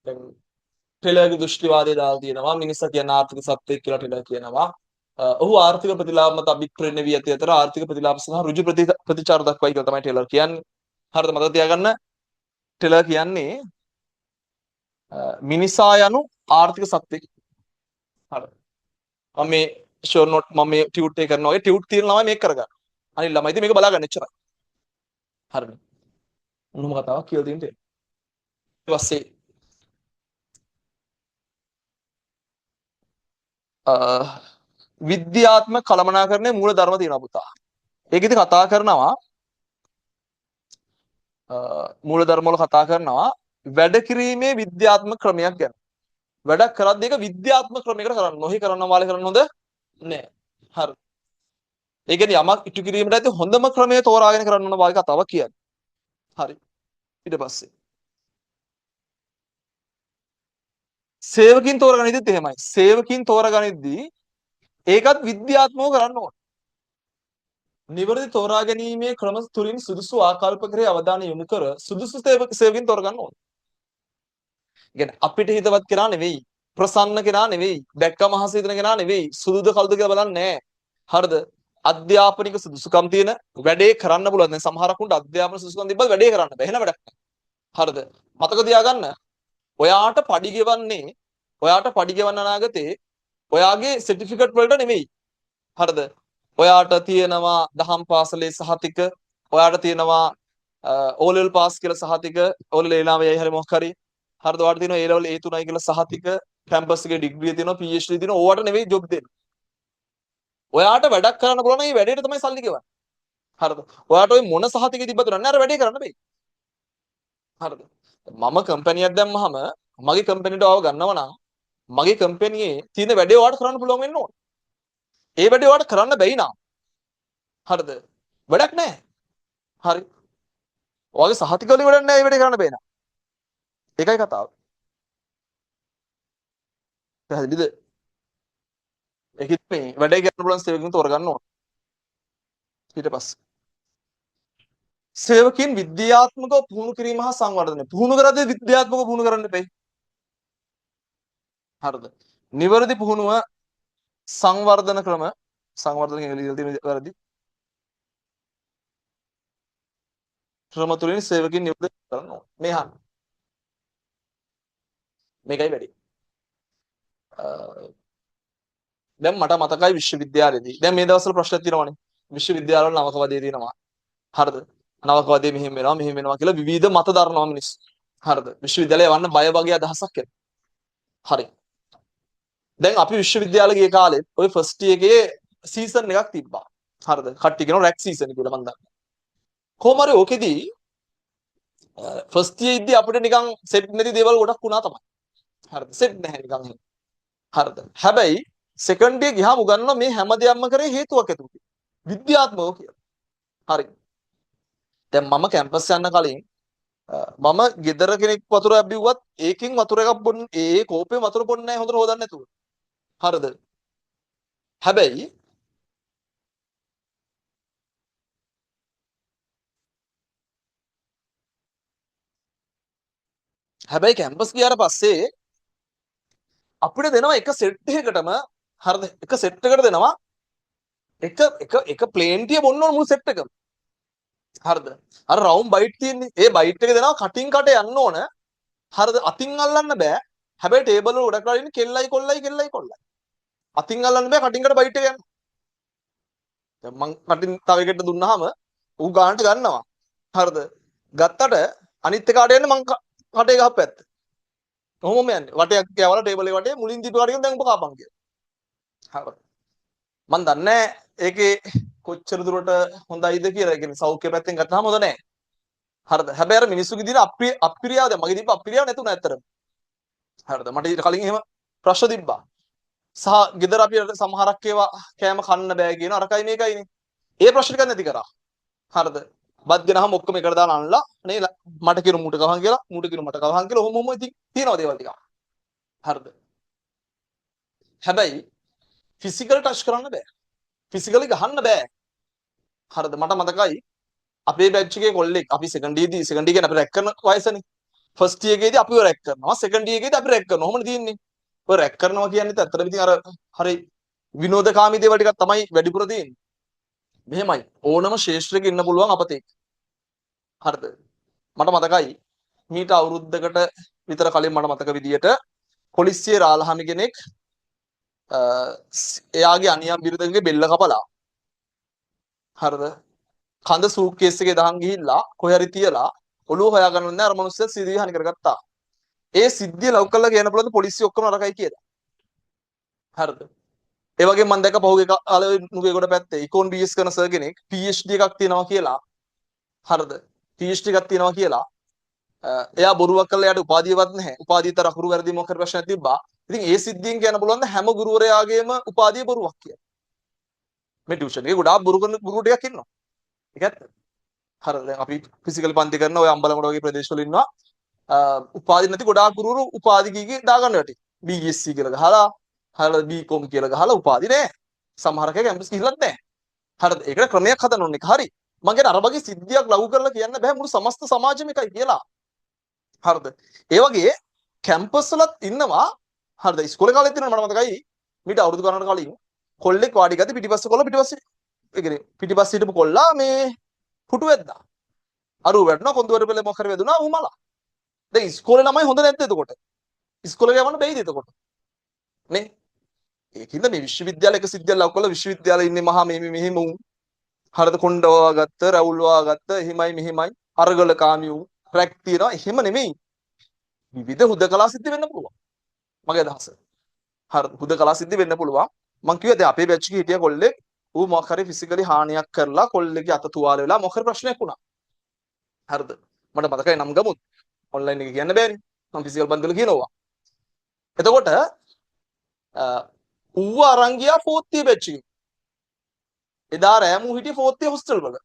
දැන් ටෙලර්ගේ දෘෂ්ටිවාදය දාලා තියෙනවා. මිනිස්සු කියන ආර්ථික සත්‍යයක් කියලා ටෙලර් කියනවා. ඔහු ආර්ථික ප්‍රතිලාභ මත අභිප්‍රේරණය වී ඇති අතර ආර්ථික ප්‍රතිලාභ සඳහා ඍජු ප්‍රතිචාර දක්වයි කියලා තමයි ටෙලර් කියන්නේ. හරිද? මතක තියාගන්න ටෙලර් කියන්නේ මිනිසා යනු ආර්ථික සත්‍යයක්. හරි. මම මේ ෂෝර් නෝට් මම මේ ටියුට් එක කරනවා. ඒ ටියුට් තියෙන ළමයි මේක කරගන්න. අනිත් ළමයි ඉතින් මේක බලාගන්න එච්චරයි. හරිද? මොනම කතාවක් කියලා දෙන්නේ. ඊට පස්සේ විද්‍යාත්මක කළමනාකරණයේ මූල ධර්ම තියෙනවා පුතා. ඒකෙදි කතා කරනවා මූල ධර්ම වල කතා කරනවා වැඩ කිරීමේ විද්‍යාත්මක ක්‍රමයක් ගැන. වැඩක් කරද්දී ඒක විද්‍යාත්මක ක්‍රමයකට කරන්න. නොහි කරන්න වාලේ කරන්න හොඳ නෑ. හරි. ඒ කියන්නේ යමක් ඉටු කිරීමට ඇති හොඳම ක්‍රමය තෝරාගෙන කරන්න ඕන වාගේ කතාවක් කියන්නේ. හරි. ඊට පස්සේ සේවකින් තෝරගනිද්දිත් එහෙමයි. සේවකින් තෝරගනිද්දී ඒකත් විද්‍යාත්මකව කරන්න ඕන. නිවැරදි තෝරා ගැනීමේ ක්‍රම තුලින් සුදුසු ආකල්පකරේ අවධානය යොමු කර සුදුසු සේවකින් තෝරගන්න ඕන. කියන්නේ අපිට හිතවත් කෙනා නෙවෙයි, ප්‍රසන්න කෙනා නෙවෙයි, දැක්කම අහස හිතන කෙනා නෙවෙයි, සුදුද කළුද කියලා බලන්නේ නැහැ. හරිද? අධ්‍යාපනික සුදුසුකම් තියෙන වැඩේ කරන්න පුළුවන්. දැන් සමහරක් උන්ට අධ්‍යාපන සුදුසුකම් තිබ්බත් වැඩේ කරන්න බැහැ. එහෙම වැඩක් නැහැ. හරිද? මතක තියාගන්න. ඔයාට පඩි ගෙවන්නේ ඔයාට පඩි ගෙවන්න අනාගතේ ඔයාගේ සර්ටිෆිකට් වලට නෙවෙයි. හරිද? ඔයාට තියෙනවා දහම් පාසලේ සහතික, ඔයාට තියෙනවා O level pass කියලා සහතික, O level එලාවෙයි හරි මොකක් හරි. හරිද? ඔයාට තියෙනවා A level A3යි කියලා සහතික, කැම්පස් එකේ ඩිග්‍රිය තියෙනවා, PhD තියෙනවා. ඕවට නෙවෙයි ජොබ් දෙන්නේ. ඔයාට වැඩක් කරන්න පුළුවන් නම් ඒ වැඩේට තමයි සල්ලි ගෙවන්නේ. හරිද? ඔයාට ওই මොන සහතිකෙ තිබ්බද නෑ අර වැඩේ කරන්න බෑ. හරිද? මම කම්පැනියක් දැම්මහම මගේ කම්පැනිට ආව ගන්නව නම් මගේ කම්පැනියේ තියෙන වැඩේ ඔයාට කරන්න පුළුවන් වෙන්න ඕන. ඒ වැඩේ ඔයාට කරන්න බැයි නම් හරිද? වැඩක් නැහැ. හරි. ඔයාගේ සහතික වලින් වැඩක් නැහැ මේ වැඩේ කරන්න බැයි නම්. ඒකයි කතාව. පැහැදිලිද? ඒකෙත් මේ වැඩේ කරන්න පුළුවන් සේවකයන් තෝරගන්න ඕන. ඊට පස්සේ සේවකයන් විද්‍යාත්මකව පුහුණු කිරීම හා සංවර්ධනය. පුහුණු කරද්දී විද්‍යාත්මකව පුහුණු කරන්න එපේ. හරිද? නිවැරදි පුහුණුව සංවර්ධන ක්‍රම සංවර්ධන කියන ලියලා තියෙන වැරදි. ක්‍රම තුලින් සේවකයන් නිවැරදි කරන්න ඕන. මේ අහන්න. මේකයි වැඩි. දැන් මට මතකයි විශ්වවිද්‍යාලයේදී. දැන් මේ දවස්වල ප්‍රශ්න තියෙනවානේ. විශ්වවිද්‍යාලවල නවකවාදී තියෙනවා. හරිද? නවකවාදී මෙහෙම වෙනවා කියලා විවිධ මත දරනවා මිනිස්සු. හරිද? විශ්වවිද්‍යාලය යවන්න බය වගේ අදහසක් එනවා. හරි. දැන් අපි විශ්වවිද්‍යාලේ ගිය කාලෙත් ওই ෆස්ට් එකේ සීසන් එකක් තිබ්බා. හරිද? කට්ටිය කියනවා රැක් සීසන් කියලා මම දන්නවා. කොහොම හරි ඕකෙදී ෆස්ට් ඉයර් ඉද්දි අපිට නිකන් සෙට් නැති දේවල් ගොඩක් වුණා තමයි. හරිද? සෙට් නැහැ නිකන් එහෙම. හරිද? හැබැයි සෙකන්ඩ් ඉයර් ගියාම උගන්වනවා මේ හැම දෙයක්ම කරේ හේතුවක් ඇතුව කියලා. විද්‍යාත්මකව කියලා. හරි. දැන් මම කැම්පස් යන්න කලින් මම ගෙදර කෙනෙක් වතුර බිව්වත් ඒකෙන් වතුර එකක් බොන්න ඒ කෝප්පෙන් වතුර බොන්නේ නැහැ හොඳට හොදන්න නැතුව. හරිද? හැබැයි කැම්පස් ගියාට පස්සේ අපිට දෙනවා එක සෙට් එකකටම හරිද? එක සෙට් එකකට දෙනවා එක ප්ලේන්ටිය බොන්න ඕන මුළු සෙට් එකම. හරිද? අර රවුම් බයිට් තියෙන්නේ. ඒ බයිට් එක දෙනවා කටින් කට යන්න ඕන. හරිද? අතින් අල්ලන්න බෑ. හැබැයි ටේබල් වල ගොඩක් වෙලා ඉන්නේ කෙල්ලයි කොල්ලයි. අතින් අල්ලන්න බෑ කටින් කට බයිට් එක යන්න. දැන් මං කටින් තව එකකට දුන්නාම ඌ ගානට ගන්නවා. හරිද? ගත්තට අනිත් එකාට යන්නේ මං කටේ ගහපැත්ත. කොහොමම යන්නේ? වටයක් යවලා ටේබල් එක වටේ මුලින් දීපු කාටින් දැන් උඹ කාපන් කියලා. හරිද? මං දන්නේ ඒකේ කොච්චර දුරට හොඳයිද කියලා. ඒ කියන්නේ සෞඛ්‍ය පැත්තෙන් ගත්තාම හොඳ නැහැ. හරිද? හැබැයි අර මිනිස්සුගේ දින අප්‍රියාව දැන් මගේ දීපු අප්‍රියාව නැතුණා ඇත්තටම. හරිද? මට ඊට කලින් එහෙම ප්‍රශ්න තිබ්බා. සහ ගෙදර අපි සමහරක් ඒවා කෑම කන්න බෑ කියන අරකයි මේකයිනේ. ඒ ප්‍රශ්න ටිකක් නැති කරා. හරිද? බත් ගෙනහම ඔක්කොම එකට දාලා අනලා නේ මට කිරු මූට ගහන් කියලා මූට කිරු මට ගහන් කියලා ඔහොම ඉතින් තියනවා දේවල් ටික. හරිද? හැබැයි ෆිසිකල් ටච් කරන්න බෑ. ෆිසිකලි ගහන්න බෑ. හරිද? මට මතකයි අපේ බැච් එකේ කොල්ලෙක් අපි සෙකන්ඩ් ඉයර්දී සෙකන්ඩ් ඉයර් කියන්නේ අපි රැක් කරන වයසනේ. ෆස්ට් එකේදී අපිව රැක් කරනවා සෙකන්ඩ් එකේදී අපි රැක් කරනවා. කොහොමද තියෙන්නේ? ඔය රැක් කරනවා කියන්නේ ඇත්තටම ඉතින් අර හරි විනෝදකාමී දේවල් ටිකක් තමයි වැඩිපුර තියෙන්නේ. මෙහෙමයි ඕනම ශේෂ්ත්‍රයක ඉන්න පුළුවන් අපතේ. හරිද? මට මතකයි මීට අවුරුද්දකට විතර කලින් මට මතක විදියට පොලිසියේ රාලහාමි කෙනෙක් එයාගේ අනියම් බිරිඳගේ බෙල්ල කපලා හරිද? කඳ සූට්කේස් එකේ දාන් ගිහිල්ලා කොහේ හරි තියලා ඔළුව හොයාගන්න නෑ අර මිනිස්සු සිරිය හානි කරගත්තා. ඒ සිද්ධිය ලව් කරලා කියන්න පුළුවන් පොලිසිය ඔක්කොම නරකයි කියලා. හරිද? ඒ වගේ මම දැක්ක පහුගිය කාලේ නුගේගොඩ පැත්තේ ඉකෝන් බීඑස් කරන සර් කෙනෙක් PhD එකක් තියනවා කියලා. හරිද? PhD එකක් තියනවා කියලා. එයා බොරුවක් කළා එයාට උපාධියවත් නැහැ. උපාධියට අකුරු වැරදි මොකක් හරි ප්‍රශ්නයක් තිබ්බා. ඉතින් ඒ සිද්ධියෙන් කියන්න පුළුවන් හැම ගුරුවරයාගේම උපාධිය බොරුවක් කියලා. මේ ටියුෂන් එකේ ගොඩාක් බොරු කරන ගුරු ටිකක් ඉන්නවා. ඒක ඇත්ත. හරිද? දැන් අපි ෆිසිකල් පන්ති කරන ඔය අම්බලන්ගොඩ වගේ ප්‍රදේශවල ඉන්නවා. උපාධි නැති ගොඩාක් ගුරුවරු උපාධි කීකේ දාගන්න යටි. BSc කියලා ගහලා, හරිද BCom කියලා ගහලා උපාධි නෑ. සමහර අය කැම්පස් ගිහිල්ලත් නෑ. හරිද? ඒකට ක්‍රමයක් හදන්න ඕනේ. හරි. මම කියන්නේ අර වගේ සිද්ධියක් ලව් කරලා කියන්න බෑ මුළු සමස්ත සමාජෙම එකයි කියලා. හරිද? ඒ වගේ කැම්පස් වලත් ඉන්නවා. හරිද? ඉස්කෝලේ කාලෙත් ඉන්නවා මට මතකයි. මීට අවුරුදු ගණනකට කලින් කොල්ලෙක් වාඩි ගත්තේ පිටිපස්ස කොල්ල පිටිපස්සේ ඒ කියන්නේ පිටිපස්ස හිටපු කොල්ලා මේ පුටු වැද්දා. අරු වැටෙනවා කොන්දුවර පෙළ මොකක් හරි වැදුනා ඌ මලා. දැන් ඉස්කෝලේ ළමයි හොඳ නැද්ද එතකොට? ඉස්කෝලේ යවන්න බැයිද එතකොට? නේ? ඒකින්ද මේ විශ්වවිද්‍යාලයක සිද්ධියක් ලව් කළා විශ්වවිද්‍යාලේ ඉන්නේ මහා මේ මෙහෙම උන් හරිද කොණ්ඩවා ගත්ත රවුල්වා ගත්ත එහෙමයි මෙහෙමයි අරගල කාමිය උන් රැක් තියනවා එහෙම නෙමෙයි. විවිධ හුදකලා සිද්ධ වෙන්න පුළුවන්. මගේ අදහස. හරිද හුදකලා සිද්ධ වෙන්න පුළුවන්. මං කිව්වා දැන් අපේ බැච් එකේ හිටිය කොල්ලෙක් ඌ මොකක් හරි ෆිසිකලි හානියක් කරලා කොල්ලෙක්ගේ අත තුවාල වෙලා මොකක් හරි ප්‍රශ්නයක් වුණා. හරිද? මට මතකයි නම් ගමුත් ඔන්ලයින් එකේ කියන්න බෑනේ. මම ෆිසිකල් බන්දල කියනවා. එතකොට ඌව අරන් ගියා ෆෝර්ත් ඉයර් බැච් එකේ. එදා රෑම ඌ හිටියේ ෆෝර්ත් ඉයර් හොස්ටල් වල.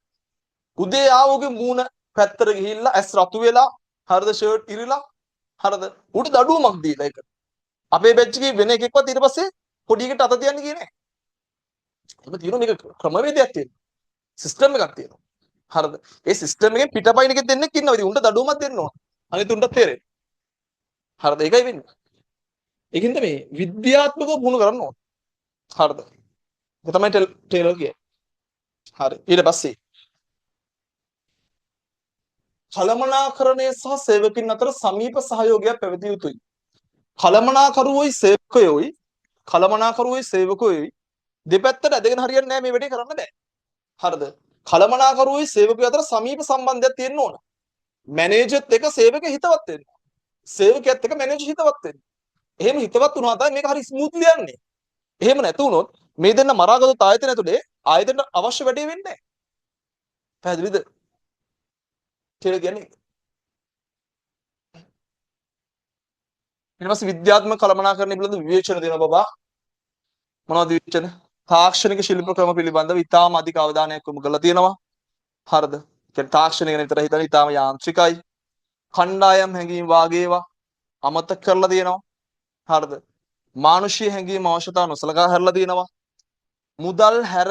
උදේ ආවෝගේ මූණ පැත්තට ගිහිල්ලා ඇස් රතු වෙලා හරිද ෂර්ට් ඉරිලා හරිද ඌට දඩුවමක් දීලා ඒක. අපේ බැච් එකේ වෙන එකෙක්වත් ඊට පස්සේ පොඩි එකට අත තියන්න ගියේ නෑ. එහෙම තියෙනවා මේක ක්‍රමවේදයක් තියෙනවා. සිස්ටම් එකක් තියෙනවා. හරිද? ඒ සිස්ටම් එකෙන් පිටපයින් එකෙක් දෙන්නෙක් ඉන්නවා. ඉතින් උන්ට දඩුවමක් දෙන්න ඕන. අනිත් උන්ට තේරෙන්නේ. හරිද? ඒකයි වෙන්නේ. ඒකින්ද මේ විද්‍යාත්මකව පුහුණු කරන්න ඕන. හරිද? ඒක තමයි ටේලර් කියන්නේ. හරි. ඊට පස්සේ කළමනාකරණය සහ සේවකින් අතර සමීප සහයෝගයක් පැවතිය යුතුයි. කළමනාකරුවෝයි සේවකයෝයි දෙපැත්තට ඇදගෙන හරියන්නේ නැහැ මේ වැඩේ කරන්න බෑ. හරිද? කළමනාකරුවෝයි සේවකයෝ අතර සමීප සම්බන්ධයක් තියෙන්න ඕන. මැනේජර්ත් එක්ක සේවකයා හිතවත් වෙන්න. සේවකයාත් එක්ක මැනේජර් හිතවත් වෙන්න. එහෙම හිතවත් වුණා තමයි මේක හරි ස්මූත්ලි යන්නේ. එහෙම නැතු වුණොත් මේ දෙන්න මරාගත්තොත් ආයතන ඇතුලේ ආයතන අවශ්‍ය වැඩේ වෙන්නේ නැහැ. පැහැදිලිද? කියලා කියන්නේ. ඊට පස්සේ විද්‍යාත්මක කළමනාකරණය පිළිබඳ විවේචන දෙනවා බබා. මොනවද විවේචන? තාක්ෂණික ශිල්ප ක්‍රම පිළිබඳව ඉතාම අධික අවධානයක් යොමු කරලා තියෙනවා. හරිද? කියන්නේ තාක්ෂණය ගැන විතර හිතලා ඉතාම යාන්ත්‍රිකයි. කණ්ඩායම් හැඟීම් වාගේ ඒවා අමතක කරලා තියෙනවා. හරිද? මානුෂීය හැඟීම් අවශ්‍යතාව නොසලකා හැරලා තියෙනවා. මුදල් හැර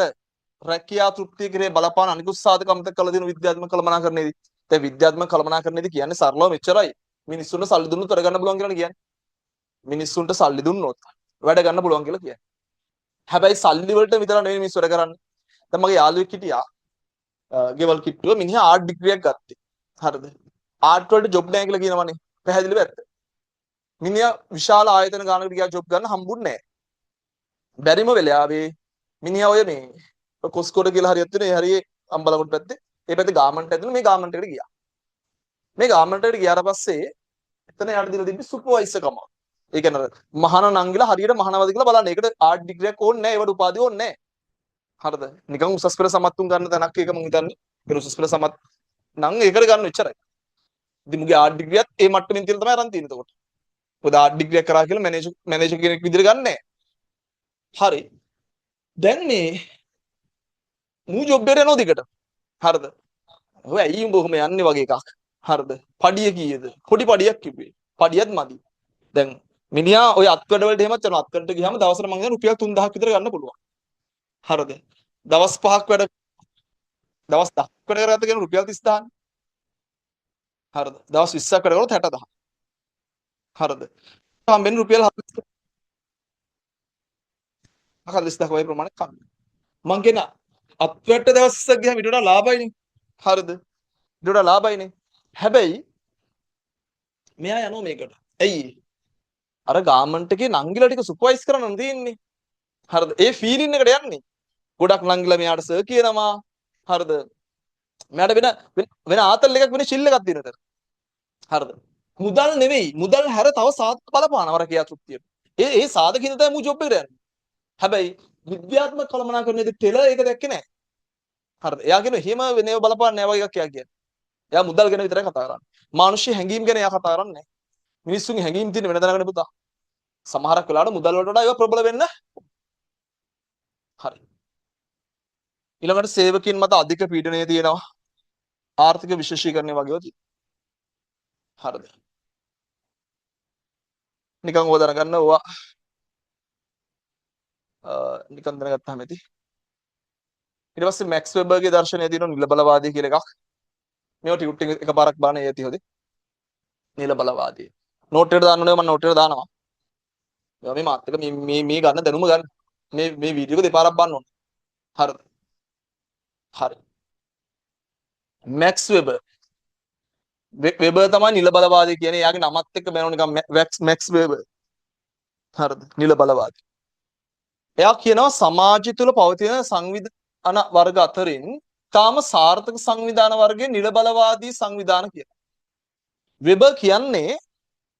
රැකියා තෘප්තිය කෙරේ බලපාන අනිකුත් සාධක අමතක කරලා තියෙන විද්‍යාත්මක කළමනාකරණයේදී. දැන් විද්‍යාත්මක කළමනාකරණයේදී කියන්නේ සරලව මෙච්චරයි. මිනිස්සුන්ට සල්ලි දුන්නොත් වැඩ ගන්න පුළුවන් කියලා කියන්නේ. මිනිස්සුන්ට සල්ලි දුන්නොත් වැඩ ගන්න පුළුවන් කියලා කියන්නේ. හැබැයි සල්ලි වලට විතර නෙවෙයි මිනිස්සු වැඩ කරන්නේ. දැන් මගේ යාළුවෙක් හිටියා ගෙවල් කිට්ටුව මිනිහා ආර්ට් ඩිග්‍රියක් ගත්තේ. හරිද? ආර්ට් වලට ජොබ් නැහැ කියලා කියනවනේ. පැහැදිලිව ඇත්ත. මිනිහා විශාල ආයතන ගානකට ගියා ජොබ් ගන්න හම්බුන්නේ නැහැ. බැරිම වෙලාවේ මිනිහා ඔය මේ කොස්කෝඩ කියලා හරියක් තියෙන ඒ හරියේ අම්බලකට පැත්තේ ඒ පැත්තේ ගාමන්ට් ඇතුළේ මේ ගාමන්ට් එකට ගියා. මේ ගාමන්ට් එකට ගියාට පස්සේ එතන යාට දීලා තිබ්බේ සුපර්වයිසර් කම. ඒ කියන්නේ මහාන නංගිලා හරියට මහානවද කියලා බලන්න. ඒකට ආර්ට් ඩිග්‍රියක් ඕනේ නැහැ. ඒවට උපාධිය ඕනේ නැහැ. හරිද? නිකන් උසස් පෙළ සමත්තුන් ගන්න තැනක් ඒක මම හිතන්නේ. ඒ උසස් පෙළ සමත් නම් ඒකට ගන්න එච්චරයි. ඉතින් මුගේ ආර්ට් ඩිග්‍රියත් ඒ මට්ටමින් තියලා තමයි අරන් තියෙන්නේ එතකොට. මොකද ආර්ට් ඩිග්‍රියක් කරා කියලා මැනේජර් කෙනෙක් විදිහට ගන්න නැහැ. හරි. දැන් මේ මූ ජොබ් එකට යනවා දිගට. හරිද? ඔය ඇයි උඹ ඔහොම යන්නේ වගේ එකක්. හරිද? පඩිය කීයද? පොඩි පඩියක් කිව්වේ. පඩියත් මදි. දැන් මිනිහා ඔය අත්වැඩ වලට එහෙමත් යනවා. අත්වැඩට ගියාම දවසට මං කියන රුපියල් 3000ක් විතර ගන්න පුළුවන්. හරිද? දවස් 5ක් වැඩ දවස් 10ක් වැඩ කරගත්ත කියන රුපියල් 30000ක්. හරිද? දවස් 20ක් වැඩ කරොත් 60000. හරිද? හම්බෙන්නේ රුපියල් 40,000ක් වගේ ප්‍රමාණයක් හම්බ. මං කියන අත්වැට්ට දවස් 20ක් ගියාම ඊට වඩා ලාභයිනේ. හරිද? ඊට වඩා ලාභයිනේ. හැබැයි මෙයා යනවා මේකට. ඇයි? අර ගාමන්ට් එකේ නංගිලා ටික සුපර්වයිස් කරන්න තියෙන්නේ. හරිද? ඒ ෆීලින් එකට යන්නේ. ගොඩක් නංගිලා මෙයාට සර් කියනවා. හරිද? මෙයාට වෙන ආතල් එකක් වෙන චිල් එකක් දිනතර. හරිද? මුදල් නෙවෙයි. මුදල් හැර තව සාධක බලපානවා කියා තෘප්තියට. ඒ සාධක හින්දා තමයි මූ ජොබ් එකට යන්නේ. හැබැයි විද්‍යාත්මක කළමනාකරණයේදී ටෙලර් ඒක දැක්කේ නැහැ. හරිද? එයා කියන එහෙම වෙනව බලපාන්නේ නැහැ වගේ එකක් එයා කියන්නේ. එයා මුදල් ගැන විතරයි කතා කරන්නේ. මානුෂ්‍ය හැඟීම් ගැන එයා කතා කරන්නේ නැහැ. මිනිස්සුන්ගේ හැඟීම් තියෙන වෙන දැනගන්න පුතා. සමහරක් වෙලාවට මුදල් වලට වඩා ඒවා ප්‍රබල වෙන්න. හරි. ඊළඟට සේවකින් මත අධික පීඩනය තියෙනවා. ආර්ථික විශේෂීකරණය වගේව තියෙනවා. හරිද? නිකන් ඕවා දැනගන්න ඕවා නිකන් දැනගත්තාම ඇති. ඊට පස්සේ මැක්ස් වෙබර්ගේ දර්ශනය තියෙනවා නිල බලවාදී කියලා එකක්. මේවා ටියුට් එකපාරක් බාන ඒති හොදේ. නිල බලවාදී. නෝට් එකට දාන්න ඕනේ මම නෝට් එකට දානවා. මේ මාත් එක මේ ගන්න දැනුම ගන්න. මේ වීඩියෝ එක දෙපාරක් බලන්න ඕනේ. හරිද? හරි. මැක්ස් වෙබර් වෙබර් තමයි නිල බලවාදී කියන්නේ. එයාගේ නමත් එක්ක බැලුවා නිකන් මැක්ස් වෙබර්. හරිද? නිල බලවාදී. එයා කියනවා සමාජය තුළ පවතින සංවිධාන වර්ග අතරින් තාම සාර්ථක සංවිධාන වර්ගයේ නිල බලවාදී සංවිධාන කියලා. වෙබර් කියන්නේ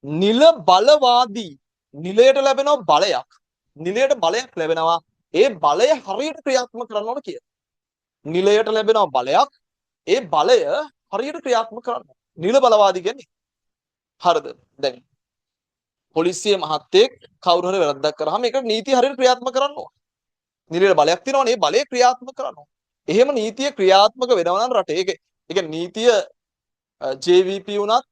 නිල බලවාදී නිලයට ලැබෙන බලයක්. නිලයට බලයක් ලැබෙනවා. ඒ බලය හරියට ක්‍රියාත්මක කරන්න ඕන කියලා. නිලයට ලැබෙන බලයක් ඒ බලය හරියට ක්‍රියාත්මක කරන්න. නිල බලවාදී කියන්නේ. හරිද? දැන් පොලිසිය මහත්තයෙක් කවුරු හරි වැරද්දක් කරාම ඒක නීතිය හරියට ක්‍රියාත්මක කරන්න ඕන. නිලයට බලයක් තියෙනවනේ ඒ බලය ක්‍රියාත්මක කරන්න ඕන. එහෙම නීතිය ක්‍රියාත්මක වෙනවා නම් රටේ ඒක නීතිය JVP වුණත්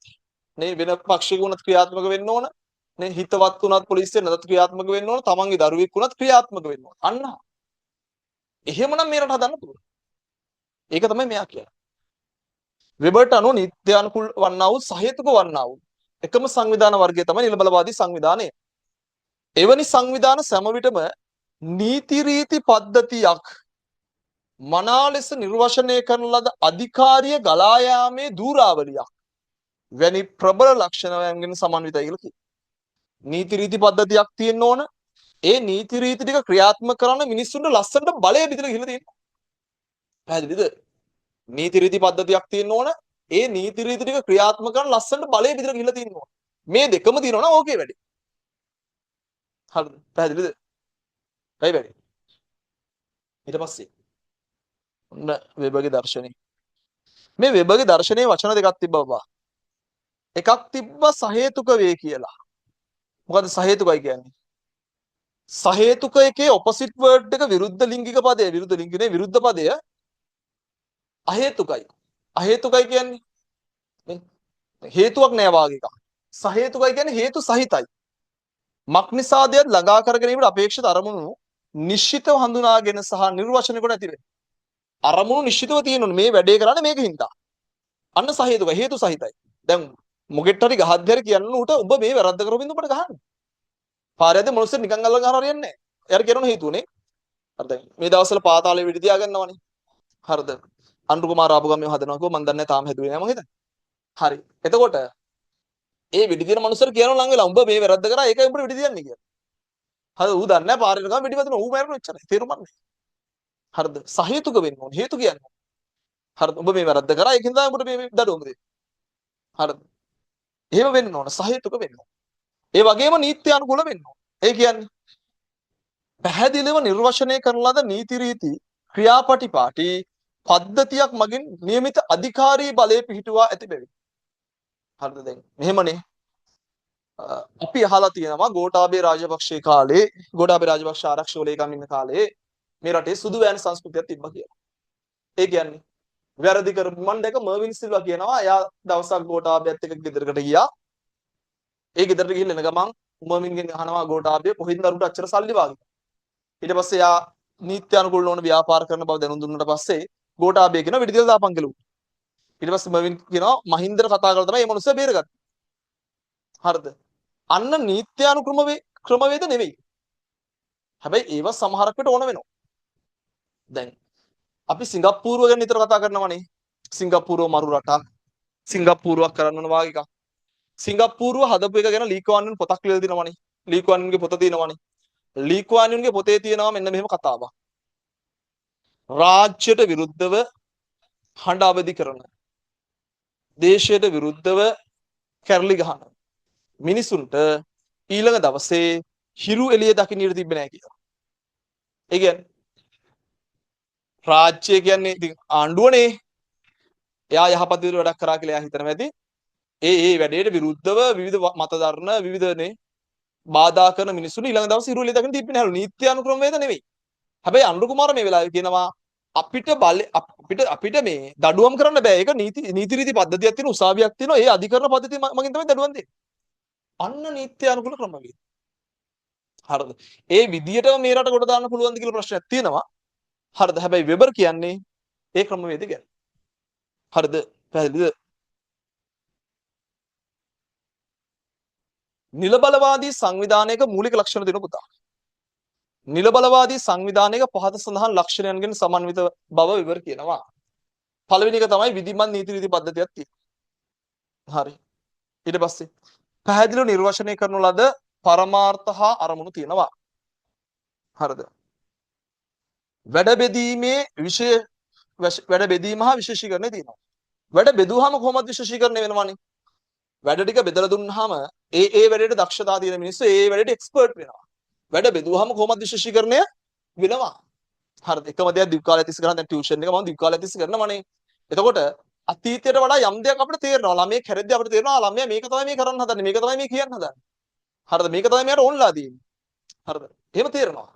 නේ වෙන පක්ෂයක වුණත් ක්‍රියාත්මක වෙන්න ඕන. නේ හිතවත් වුණත් පොලිසිය නැදත් ක්‍රියාත්මක වෙන්න ඕන. තමන්ගේ දරුවෙක් වුණත් ක්‍රියාත්මක වෙන්න ඕන. අන්න එහෙමනම් මේ රට හදන්න පුළුවන්. ඒක තමයි මෙයා කියන්නේ. වෙබර්ට අනුව නිත්‍යානුකූල වන්නා වූ සහේතුක වන්නා වූ එකම සංවිධාන වර්ගය තමයි නිල බලවාදී සංවිධානය. එවැනි සංවිධාන සෑම විටම නීති රීති පද්ධතියක් මනා ලෙස නිර්වචනය කරන ලද අධිකාරිය ගලා යාමේ දූරාවලියක් වැනි ප්‍රබල ලක්ෂණයන්ගෙන් සමන්විතයි කියලා කියනවා. නීති රීති පද්ධතියක් තියෙන්න ඕන. ඒ නීති රීති ටික ක්‍රියාත්මක කරන මිනිස්සුන්ට ලස්සනට බලය බෙදලා ගිහලා තියෙනවා. පැහැදිලිද? නීති රීති පද්ධතියක් තියෙන්න ඕන. ඒ නීති රීති ටික ක්‍රියාත්මක කරන ලස්සනට බලය බෙදලා ගිහලා තියෙනවා. මේ දෙකම තියෙනවා නම් ඕකේ වැඩි. හරිද? පැහැදිලිද? හරි වැඩි. ඊට පස්සේ ඔන්න වෙබර්ගේ දර්ශනේ. මේ වෙබර්ගේ දර්ශනේ වචන දෙකක් තිබ්බා බබා. එකක් තිබ්බා සහේතුක වේ කියලා. මොකද සහේතුකයි කියන්නේ? සහේතුක එකේ ඔපොසිට් වර්ඩ් එක විරුද්ධ ලිංගික පදය විරුද්ධ පදය අහේතුකයි. අහේතුකයි කියන්නේ හේතුවක් නෑ වාගේ එකක්. සහේතුකයි කියන්නේ හේතු සහිතයි. මක් නිසාදයක් ළඟා කර ගැනීමට අපේක්ෂිත අරමුණු නිශ්චිතව හඳුනාගෙන සහ නිර්වචනය කොට ඇති වෙනවා. අරමුණු නිශ්චිතව තියෙනුනේ මේ වැඩේ කරන්නේ මේක හින්දා. අන්න සහේතුකයි හේතු සහිතයි. දැන් මොකෙට් හරි ගහද්දී හරි කියන්න උට ඔබ මේ වැරද්ද කරපු බින්ද ඔබට ගහන්න. පාරයේදී මොනසෙ නිකන් අල්ලගෙන ගන්න හරියන්නේ නැහැ. එයාට කියනවා හේතුනේ. හරිද? මේ දවස්වල පාතාලේ විදි තියා ගන්නවනේ. හරිද? අනුරු කුමාර ආපු ගමන් හදනවා කිව්ව මන් දන්නේ තාම හැදුවේ නැහැ මං හිතන්නේ. හරි. එතකොට ඒ විදි දින මනුස්සර කියනවා ලං වෙලා උඹ මේ වැරද්ද කරා ඒකයි උඹට විදි දියන්නේ කියලා. හරි ඌ දන්නේ නැහැ පාරේට ගම විදි වදිනවා ඌ මැරෙනවා එච්චරයි. තේරුම් ගන්න. හරිද? සහේතුක වෙන්න ඕනේ. හේතු කියන්නේ. හරිද? උඹ මේ වැරද්ද කරා ඒකින් තමයි උඹට මේ දඩුවම දෙන්නේ. හරිද? එහෙම වෙන්න ඕන සහේතුක වෙන්න ඕන. ඒ වගේම නීත්‍ය අනුකූල වෙන්න ඕන. ඒ කියන්නේ පැහැදිලිව නිර්වචනය කරන ලද නීති රීති ක්‍රියාපටිපාටි පද්ධතියක් මගින් නියමිත අධිකාරී බලය පිහිටුවා ඇති බැවින්. හරිද දැන් මෙහෙමනේ අපි අහලා තියෙනවා ගෝඨාභය රාජපක්ෂේ කාලේ ගෝඨාභය රාජපක්ෂ ආරක්ෂක ලේකම් ඉන්න කාලේ මේ රටේ සුදු වෑන් සංස්කෘතියක් තිබ්බා කියලා. ඒ කියන්නේ වැරදි කරපු මන් දැක මර්වින් සිල්වා කියනවා එයා දවසක් ගෝඨාභයත් එක්ක ගෙදරකට ගියා. ඒ ගෙදරට ගිහින් එන ගමන් මර්වින්ගෙන් අහනවා ගෝඨාභය කොහෙන්ද දරුට අච්චර සල්ලි වාගේ. ඊට පස්සේ එයා නීත්‍ය අනුකූල නොවන ව්‍යාපාර කරන බව දැනුම් දුන්නාට පස්සේ ගෝඨාභය කියනවා වෙඩි තියලා දාපන් කියලා. ඊට පස්සේ මර්වින් කියනවා මහින්දට කතා කරලා තමයි මේ මනුස්සයා බේරගත්තේ. හරිද? අන්න නීත්‍යානුක්‍රම ක්‍රමවේද නෙවෙයි. හැබැයි ඒවා සමහරක් විට ඕන වෙනවා. දැන් අපි සිංගප්පූරුව ගැන නිතර කතා කරනවානේ. සිංගප්පූරුව මරු රටක්. සිංගප්පූරුවක් කරන්න ඕන වාගේ එකක්. සිංගප්පූරුව හදපු එක ගැන ලී කුවාන් යුන් පොතක් ලියලා දිනවනේ. ලී කුවාන් යුන්ගේ පොත තියෙනවනේ. ලී කුවාන් යුන්ගේ පොතේ තියෙනවා මෙන්න මෙහෙම කතාවක්. රාජ්‍යයට විරුද්ධව හඬ අවදි කරන, දේශයට විරුද්ධව කැරලි ගහන මිනිසුන්ට ඊළඟ දවසේ හිරු එළිය දකින්න ඉඩ තිබ්බේ නැහැ කියලා. ඒ කියන්නේ රාජ්‍ය කියන්නේ ඉතින් ආණ්ඩුවනේ. එයා යහපත් විදිහට වැඩක් කරා කියලා එයා හිතනවා ඇති. ඒ වැඩේට විරුද්ධව විවිධ මත දරන විවිධනේ බාධා කරන මිනිස්සුන් ඊළඟ දවසේ හිරු එළිය දකින්න තිබ්බේ නැහැලු. නීත්‍යානුක්‍රම වේද නෙවෙයි. හැබැයි අනුර කුමාර මේ වෙලාවේ කියනවා අපිට මේ දඩුවම් කරන්න බෑ. ඒක නීති රීති පද්ධතියක් තියෙන උසාවියක් තියෙනවා. ඒ අධිකරණ පද්ධතිය මගින් තමයි දඩුවම් දෙන්නේ. අන්න නීත්‍යානුකූල ක්‍රමවේද. හරිද? ඒ විදියටම මේ රට කොට දාන්න පුළුවන්ද කියලා ප්‍රශ්නයක් තියෙනවා. හරිද? හැබැයි වෙබර් කියන්නේ ඒ ක්‍රමවේද ගැන. හරිද? පැහැදිලිද? නිල බලවාදී සංවිධානයක මූලික ලක්ෂණ දෙන පුතා. නිල බලවාදී සංවිධානයක පහත සඳහන් ලක්ෂණයන්ගෙන් සමන්විත බව වෙබර් කියනවා. පළවෙනි එක තමයි විධිමත් නීති රීති පද්ධතියක් තියෙනවා. හරි. ඊට පස්සේ පැහැදිලිව නිර්වචනය කරන ලද පරමාර්ථ හා අරමුණු තියෙනවා. හරිද? වැඩ බෙදීමේ වැඩ බෙදීම හා විශේෂීකරණය තියෙනවා. වැඩ බෙදුවාම කොහොමද විශේෂීකරණය වෙනවනේ? වැඩ ටික බෙදලා දුන්නාම ඒ වැඩේට දක්ෂතා තියෙන මිනිස්සු ඒ වැඩේට එක්ස්පර්ට් වෙනවා. වැඩ බෙදුවාම කොහොමද විශේෂීකරණය වෙනවා? හරිද? එකම දෙයක් දිව් කාලය තිස්සේ කරන දැන් ටියුෂන් එක මම දිව් කාලය තිස්සේ කරනවානේ. එතකොට අතීතයට වඩා යම් දෙයක් අපිට තේරෙනවා. ළමයේ කැරෙද්දී අපිට තේරෙනවා ළමයා මේක තමයි මේ කරන්න හදන්නේ. මේක තමයි මේ කියන්න හදන්නේ. හරිද? මේක තමයි මෙයාට ඕන්ලා තියෙන්නේ. හරිද? එහෙම තේරෙනවා.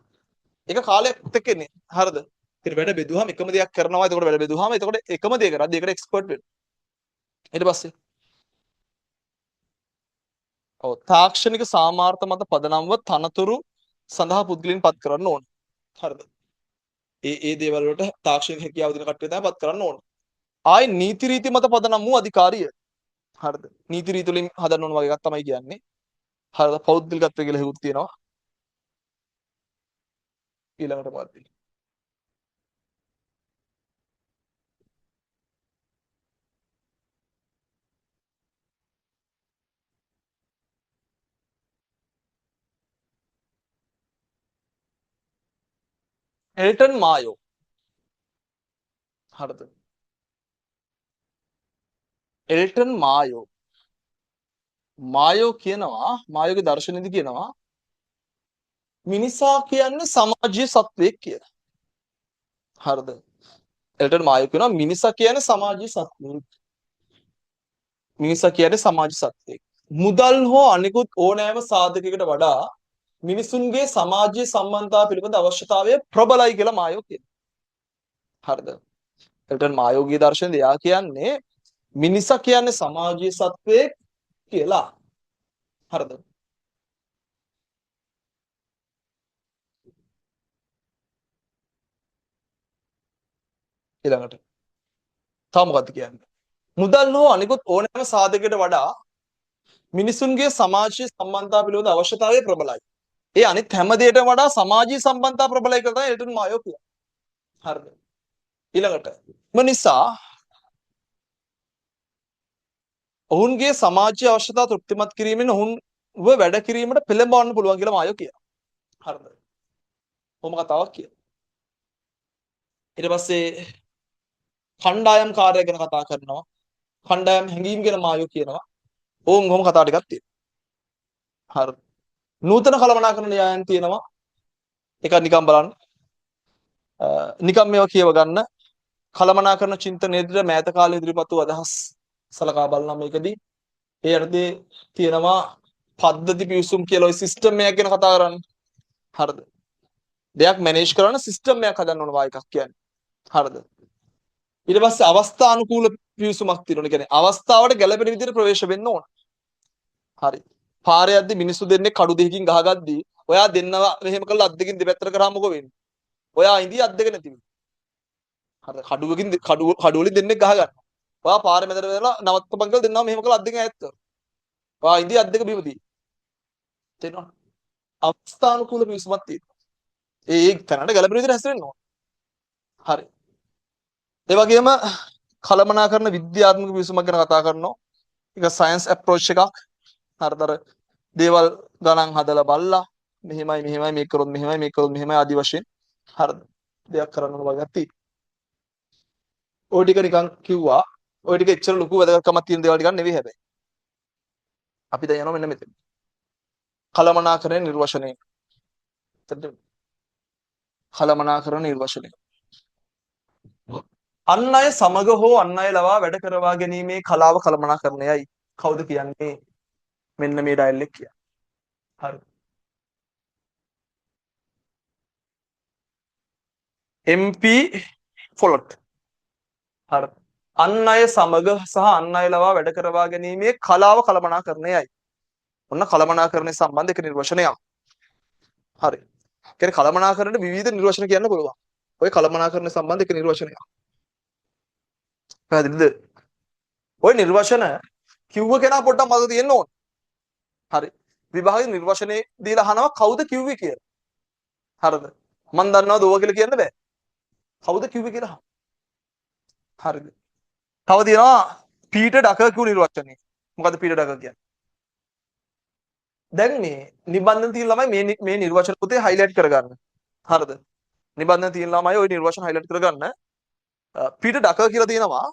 ඒක කාලයක් එක්ක එන්නේ. හරිද? ඊට වැඩ බෙදුවාම එකම දෙයක් කරනවා. එතකොට වැඩ බෙදුවාම එතකොට එකම දේ කරද්දී ඒකට එක්ස්පර්ට් වෙනවා. ඊට පස්සේ තාක්ෂණික සාමාර්ථ මත පදනම්ව තනතුරු සඳහා පුද්ගලයන් පත් කරන්න ඕන. හරිද? ඒ දේවල් වලට තාක්ෂණික හැකියාව දින කට්ටිය තමයි පත් කරන්න ඕන. ආයි නීති රීති මත පදනම් වූ අධිකාරිය. හරිද? නීති රීති වලින් හදන්න ඕන වගේ එකක් තමයි කියන්නේ. හරිද? පෞද්ගලිකත්වය කියලා හේතුත් තියෙනවා. ඊළඟට මොකක්ද? එල්ටන් මායෝ. හරිද? එල්ටන් මායෝ. මායෝ කියනවා මායෝගේ දර්ශනයේදී කියනවා මිනිසා කියන්නේ සමාජීය සත්වයෙක් කියලා. හරිද? එල්ටන් මායෝ කියනවා මිනිසා කියන්නේ සමාජීය සත්වයෙක්. මිනිසා කියන්නේ සමාජ සත්වයෙක්. මුදල් හෝ අනිකුත් ඕනෑම සාධකයකට වඩා මිනිසුන්ගේ සමාජීය සම්බන්ධතාව පිළිබඳ අවශ්‍යතාවය ප්‍රබලයි කියලා මායෝ කියනවා. හරිද? එතන මායෝගේ දර්ශනය එයා කියන්නේ මිනිසා කියන්නේ සමාජීය සත්වයෙක් කියලා. හරිද? ඊළඟට තව මොකක්ද කියන්නේ? මුදල් හෝ අනිකුත් ඕනෑම සාධකයකට වඩා මිනිසුන්ගේ සමාජීය සම්බන්ධතාව පිළිබඳ අවශ්‍යතාවය ප්‍රබලයි. ඒ අනිත් හැම දෙයකටම වඩා සමාජීය සම්බන්ධතාව ප්‍රබලයි කියලා තමයි එල්ටන් මායෝ කියන්නේ. හරිද? ඊළඟට නිසා ඔවුන්ගේ සමාජීය අවශ්‍යතා තෘප්තිමත් කිරීමෙන් ඔවුන්ව වැඩ කිරීමට පෙළඹවන්න පුළුවන් කියලා මායෝ කියනවා. හරිද? කොහොම කතාවක් කියනවා. ඊට පස්සේ කණ්ඩායම් කාර්යය ගැන කතා කරනවා. කණ්ඩායම් හැඟීම් ගැන මායෝ කියනවා. ඕම් කොහොම කතා ටිකක් තියෙනවා. හරිද? නූතන කළමනාකරණ න්‍යායන් තියෙනවා. ඒක නිකන් බලන්න. නිකන් මේවා කියව ගන්න. කළමනාකරණ චින්තන ඉදිරියට මෑත කාලේ ඉදිරිපත් වූ අදහස් සලකා බලනවා මේකදී. ඒ යටතේ තියෙනවා පද්ධති පිවිසුම් කියලා ওই සිස්ටම් එකක් ගැන කතා කරන්නේ. හරිද? දෙයක් මැනේජ් කරන සිස්ටම් එකක් හදන්න ඕන වා එකක් කියන්නේ. හරිද? ඊට පස්සේ අවස්ථානුකූල පිවිසුමක් තියෙනවා. කියන්නේ අවස්ථාවට ගැළපෙන විදිහට ප්‍රවේශ වෙන්න ඕන. හරි. පාරේ යද්දි මිනිස්සු දෙන්නේ කඩු දෙකකින් ගහගද්දි ඔයා දෙන්නවා මෙහෙම කරලා අත් දෙකකින් දෙපැත්තට කරාම මොකෝ වෙන්නේ? ඔයා ඉඳී අත් දෙක නැති වෙනවා. හරිද? කඩුවකින් කඩු වලින් දෙන්නේ ගහ ගන්නවා. ඔයා පාරේ මැදට වෙලා නවත්තපන් කියලා දෙන්නවා මෙහෙම කරලා අත් දෙකෙන් ඈත් කරනවා. ඔයා ඉඳී අත් දෙක බිම දී. තේරෙනවද? අවස්ථානුකූල පිවිසුමක් තියෙනවා. ඒ තැනට ගැළපෙන විදිහට හැසිරෙන්න ඕන. හරි. ඒ වගේම කළමනාකරන විද්‍යාත්මක පිවිසුමක් ගැන කතා කරනවා. ඒක සයන්ස් අප්‍රෝච් එකක්. හරිදර දේවල් ගණන් හදලා බලලා මෙහෙමයි මේක කරොත් මෙහෙමයි ආදි වශයෙන් හරිද? දෙයක් කරන්න ඕන වගේ තියෙනවා. ওই ටික නිකන් කිව්වා. ওই ටික එච්චර ලොකු වැදගත්කමක් තියෙන දේවල් ටිකක් නෙවෙයි හැබැයි. අපි දැන් යනවා මෙන්න මෙතන. කළමනාකරන නිර්වචනය. කළමනාකරන නිර්වචනය. අන් අය සමග හෝ අන් අය ලවා වැඩ කරවා ගැනීමේ කලාව කළමනාකරණයයි. කවුද කියන්නේ? මෙන්න මේ ඩයල් එක කියන්නේ. හරි. MP ෆොලොට්. හරි. අන් අය සමග සහ අන් අය ලවා වැඩ කරවා ගැනීමේ කලාව කළමනාකරණයයි. ඔන්න කළමනාකරණය සම්බන්ධ එක නිර්වචනයක්. හරි. කියන්නේ කළමනාකරණයට විවිධ නිර්වචන කියන්න පුළුවන්. ඔය කළමනාකරණය සම්බන්ධ එක නිර්වචනයක්. පැහැදිලිද? ඔය නිර්වචන කිව්ව කෙනා පොඩ්ඩක් මතක තියෙන්න ඕන. හරි. විභාගයේ නිර්වචනේ දීලා අහනවා කවුද කිව්වේ කියලා. හරිද? මම දන්නවද ඕවා කියලා කියන්න බෑ. කවුද කිව්වේ කියලා. හරිද? තව තියෙනවා පීටර් ඩකර් කිව්ව නිර්වචනේ. මොකද්ද පීටර් ඩකර් කියන්නේ? දැන් මේ නිබන්ධන තියෙන ළමයි මේ නිර්වචන පුතේ හයිලයිට් කරගන්න. හරිද? නිබන්ධන තියෙන ළමයි ওই නිර්වචන හයිලයිට් කරගන්න. පීටර් ඩකර් කියලා තියෙනවා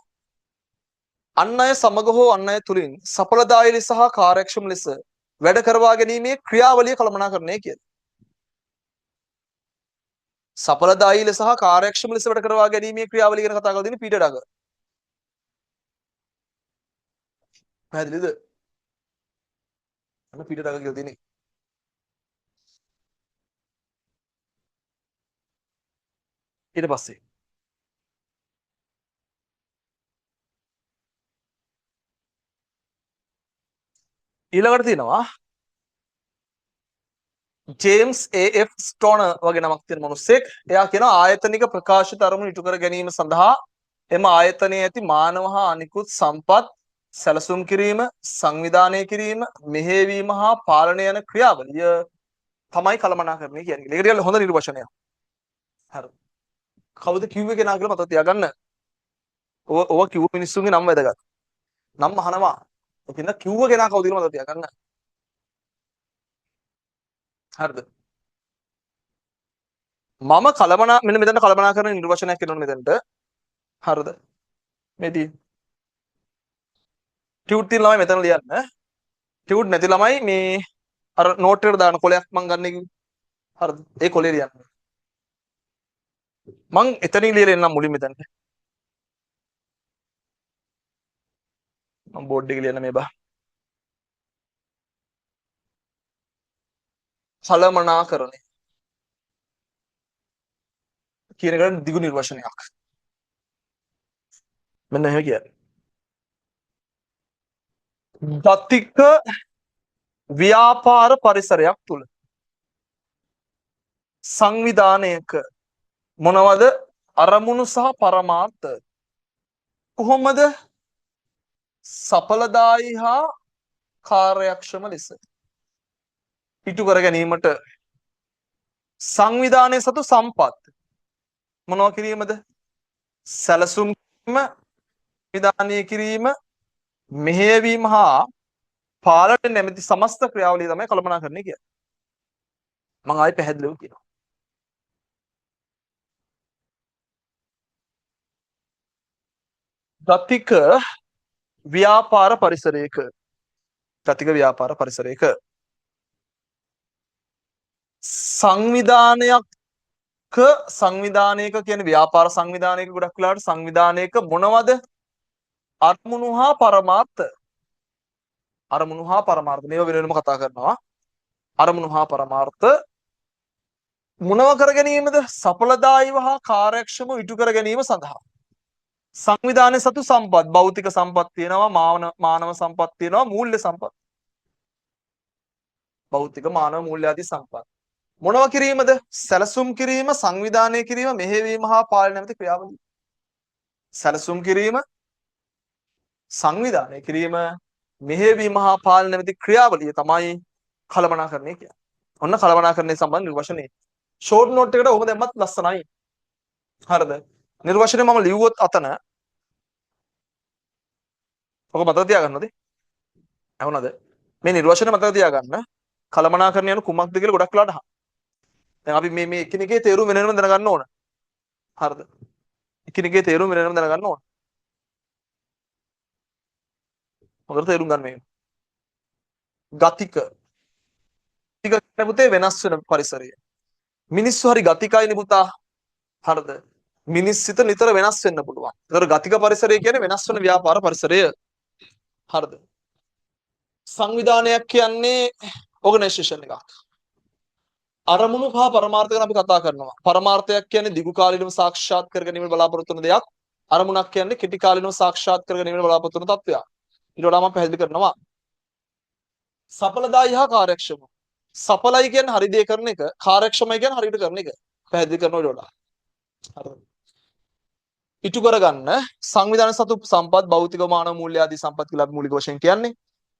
අන් අය සමග හෝ අන් අය තුලින් සඵලදායී ලෙස සහ කාර්යක්ෂම ලෙස වැඩ කරවා ගැනීමේ ක්‍රියාවලිය කළමනාකරණය කියලා. සඵලදායී ලෙස සහ කාර්යක්ෂම ලෙස වැඩ කරවා ගැනීමේ ක්‍රියාවලිය ගැන කතා කරලා තියෙන පීටර් ඩකර්. පැහැදිලිද? අන්න පීටර් ඩකර් කියලා තියෙන්නේ. ඊට පස්සේ ඊළඟට තියෙනවා ජේම්ස් A.F. ස්ටෝනර් වගේ නමක් තියෙන මිනිස්සෙක්. එයා කියනවා ආයතනික ප්‍රකාශිත අරමුණු ඉටු කර ගැනීම සඳහා එම ආයතනයේ ඇති මානව හා අනිකුත් සම්පත් සැලසුම් කිරීම, සංවිධානය කිරීම, මෙහෙයවීම හා පාලනය යන ක්‍රියාවලිය තමයි කළමනාකරණය කියන්නේ. ඒක ටිකක් හොඳ නිර්වචනයක්. හරි. කවුද කිව්වේ කෙනා කියලා මතක තියාගන්න. ඔව කිව්ව මිනිස්සුන්ගේ නම් වැදගත්. නම් අහනවා. ඔකින කිව්ව කෙනා කවුද කියලා මතක තියාගන්න. හරිද? මම මෙන්න මෙතන කළමනාකරන නිර්වචනයක් කියනවනේ මෙතනට. හරිද? මේදී ටියුට් තියෙන ළමයි මෙතන ලියන්න. ටියුට් නැති ළමයි මේ අර නෝට් එකට දාන කොලයක් මං ගන්න කිව්වේ. හරිද? ඒ කොලේ ලියන්න. මං එතනින් ලියලා එන්නම් මුලින් මෙතනට. මම බෝඩ් එකේ ලියන්න මේ බා. කළමනාකරණය කියන එකට දිගු නිර්වචනයක්. මෙන්න එහෙම කියන්නේ. ගතික ව්‍යාපාර පරිසරයක් තුල සංවිධානයක මොනවද අරමුණු සහ පරමාර්ථ කොහොමද සඵලදායී හා කාර්යක්ෂම ලෙස ඉටු කර ගැනීමට සංවිධානයේ සතු සම්පත් මොනවා කිරීමද සැලසුම් කිරීම විධානය කිරීම මෙහෙයවීම හා පාලනය නැමැති සමස්ත ක්‍රියාවලිය තමයි කළමනාකරණය කියන්නේ. මම ආයෙ පැහැදිලිව කියනවා. ගතික ව්‍යාපාර පරිසරයක සංවිධානයක කියන්නේ ව්‍යාපාර සංවිධානයක ගොඩක් වෙලාවට සංවිධානයක මොනවද අරමුණු හා පරමාර්ථ මේව වෙනම කතා කරනවා. අරමුණු හා පරමාර්ථ මොනව කර ගැනීමද සඵලදායීව හා කාර්යක්ෂමව ඉටු කර ගැනීම සඳහා සංවිධානයේ සතු සම්පත් භෞතික සම්පත් තියෙනවා මානව සම්පත් තියෙනවා මූල්‍ය සම්පත් භෞතික මානව මූල්‍ය ආදී සම්පත් මොනව කිරීමද සැලසුම් කිරීම සංවිධානය කිරීම මෙහෙයවීම හා පාලනය නැමැති ක්‍රියාවලිය සැලසුම් කිරීම සංවිධානය කිරීම මෙහෙයවීම හා පාලනය නැමැති ක්‍රියාවලිය තමයි කළමනාකරණය කියන්නේ. ඔන්න කළමනාකරණය සම්බන්ධ නිර්වචනය. ෂෝට් නෝට් එකට ඔහොම දැම්මත් ලස්සනයි. හරිද? නිර්වචනය මම ලිව්වොත් අතන ඔක මතක තියාගන්නද? ඇහුණාද? මේ නිර්වචනය මතක තියාගන්න. කළමනාකරණය යන කුමක්ද කියලා ගොඩක් වෙලාට අහනවා. දැන් අපි මේ එකිනෙකේ තේරුම වෙනම දැනගන්න ඕන. හරිද? එකිනෙකේ තේරුම වෙනම දැනගන්න ඕන. මොකද තේරුම් ගන්න මේ. ගතික. ගතික පුතේ වෙනස් වෙන පරිසරය. මිනිස්සු හරි ගතිකයිනේ පුතා. හරිද? මිනිස් සිත නිතර වෙනස් වෙන්න පුළුවන්. ඒතර ගතික පරිසරය කියන්නේ වෙනස් වෙන ව්‍යාපාර පරිසරය. හරිද? සංවිධානයක් කියන්නේ ඕගනයිසේෂන් එකක්. අරමුණු හා පරමාර්ථ ගැන අපි කතා කරනවා. පරමාර්ථයක් කියන්නේ දිගු කාලීනව සාක්ෂාත් කර ගැනීම බලාපොරොත්තු වෙන දෙයක්. අරමුණක් කියන්නේ කෙටි කාලීනව සාක්ෂාත් කර ගැනීම බලාපොරොත්තු වෙන තත්ත්වයක්. ඊට වඩා මම පැහැදිලි කරනවා. සඵලදායී හා කාර්යක්ෂම. සඵලයි කියන්නේ හරි දේ කරන එක, කාර්යක්ෂමයි කියන්නේ හරියට කරන එක. පැහැදිලි කරනවා ඊට වඩා. හරිද? ඉටු කරගන්න සංවිධාන සතු සම්පත් භෞතික මානව මූල්‍ය ආදී සම්පත් කියලා අපි මූලික වශයෙන් කියන්නේ.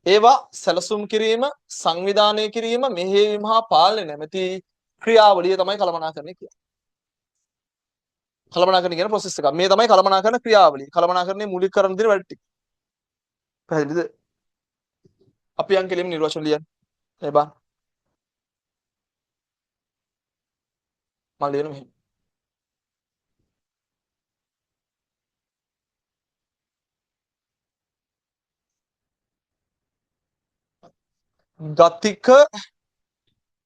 ඒවා සැලසුම් කිරීම, සංවිධානය කිරීම, මෙහෙයවීම හා පාලනය නැමැති ක්‍රියාවලිය තමයි කළමනාකරණය කියන්නේ. කළමනාකරණය කියන process එක. මේ තමයි කළමනාකරණ ක්‍රියාවලිය. කළමනාකරණයේ මූලික කරන දේ වැඩ ටික. පැහැදිලිද? අපි යන් කෙලින්ම නිර්වචන ලියන්න. මේ බා. මම ලියන මෙහෙම. ගතික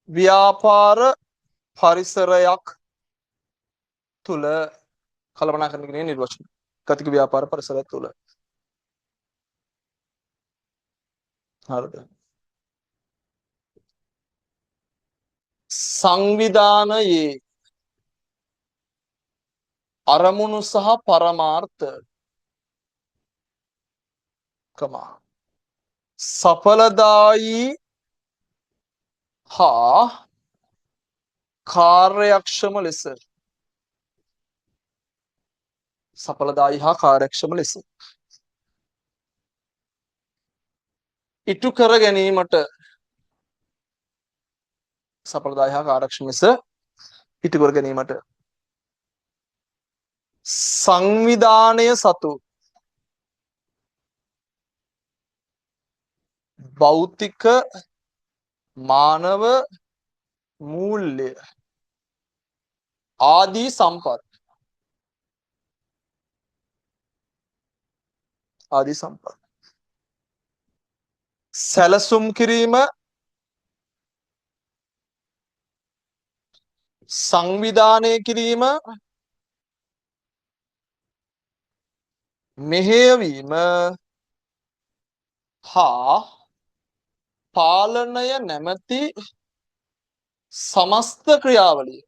ව්‍යාපාර පරිසරයක් තුල කළමනාකරණය කියන නිර්වචන. ගතික ව්‍යාපාර පරිසරයක් තුල. හරිද? සංවිධානයේ අරමුණු සහ පරමාර්ථ සඵලදායී හා කාර්යක්ෂම ලෙස සඵලදායී හා කාර්යක්ෂම ලෙස ඉටු කර ගැනීමට සඵලදායී හා කාර්යක්ෂම ලෙස ඉටු කර ගැනීමට සංවිධානය සතු භෞතික මානව මූල්‍ය ආදී සම්පත් සැලසුම් කිරීම සංවිධානය කිරීම මෙහෙයවීම හා පාලනය නැමැති සමස්ත ක්‍රියාවලිය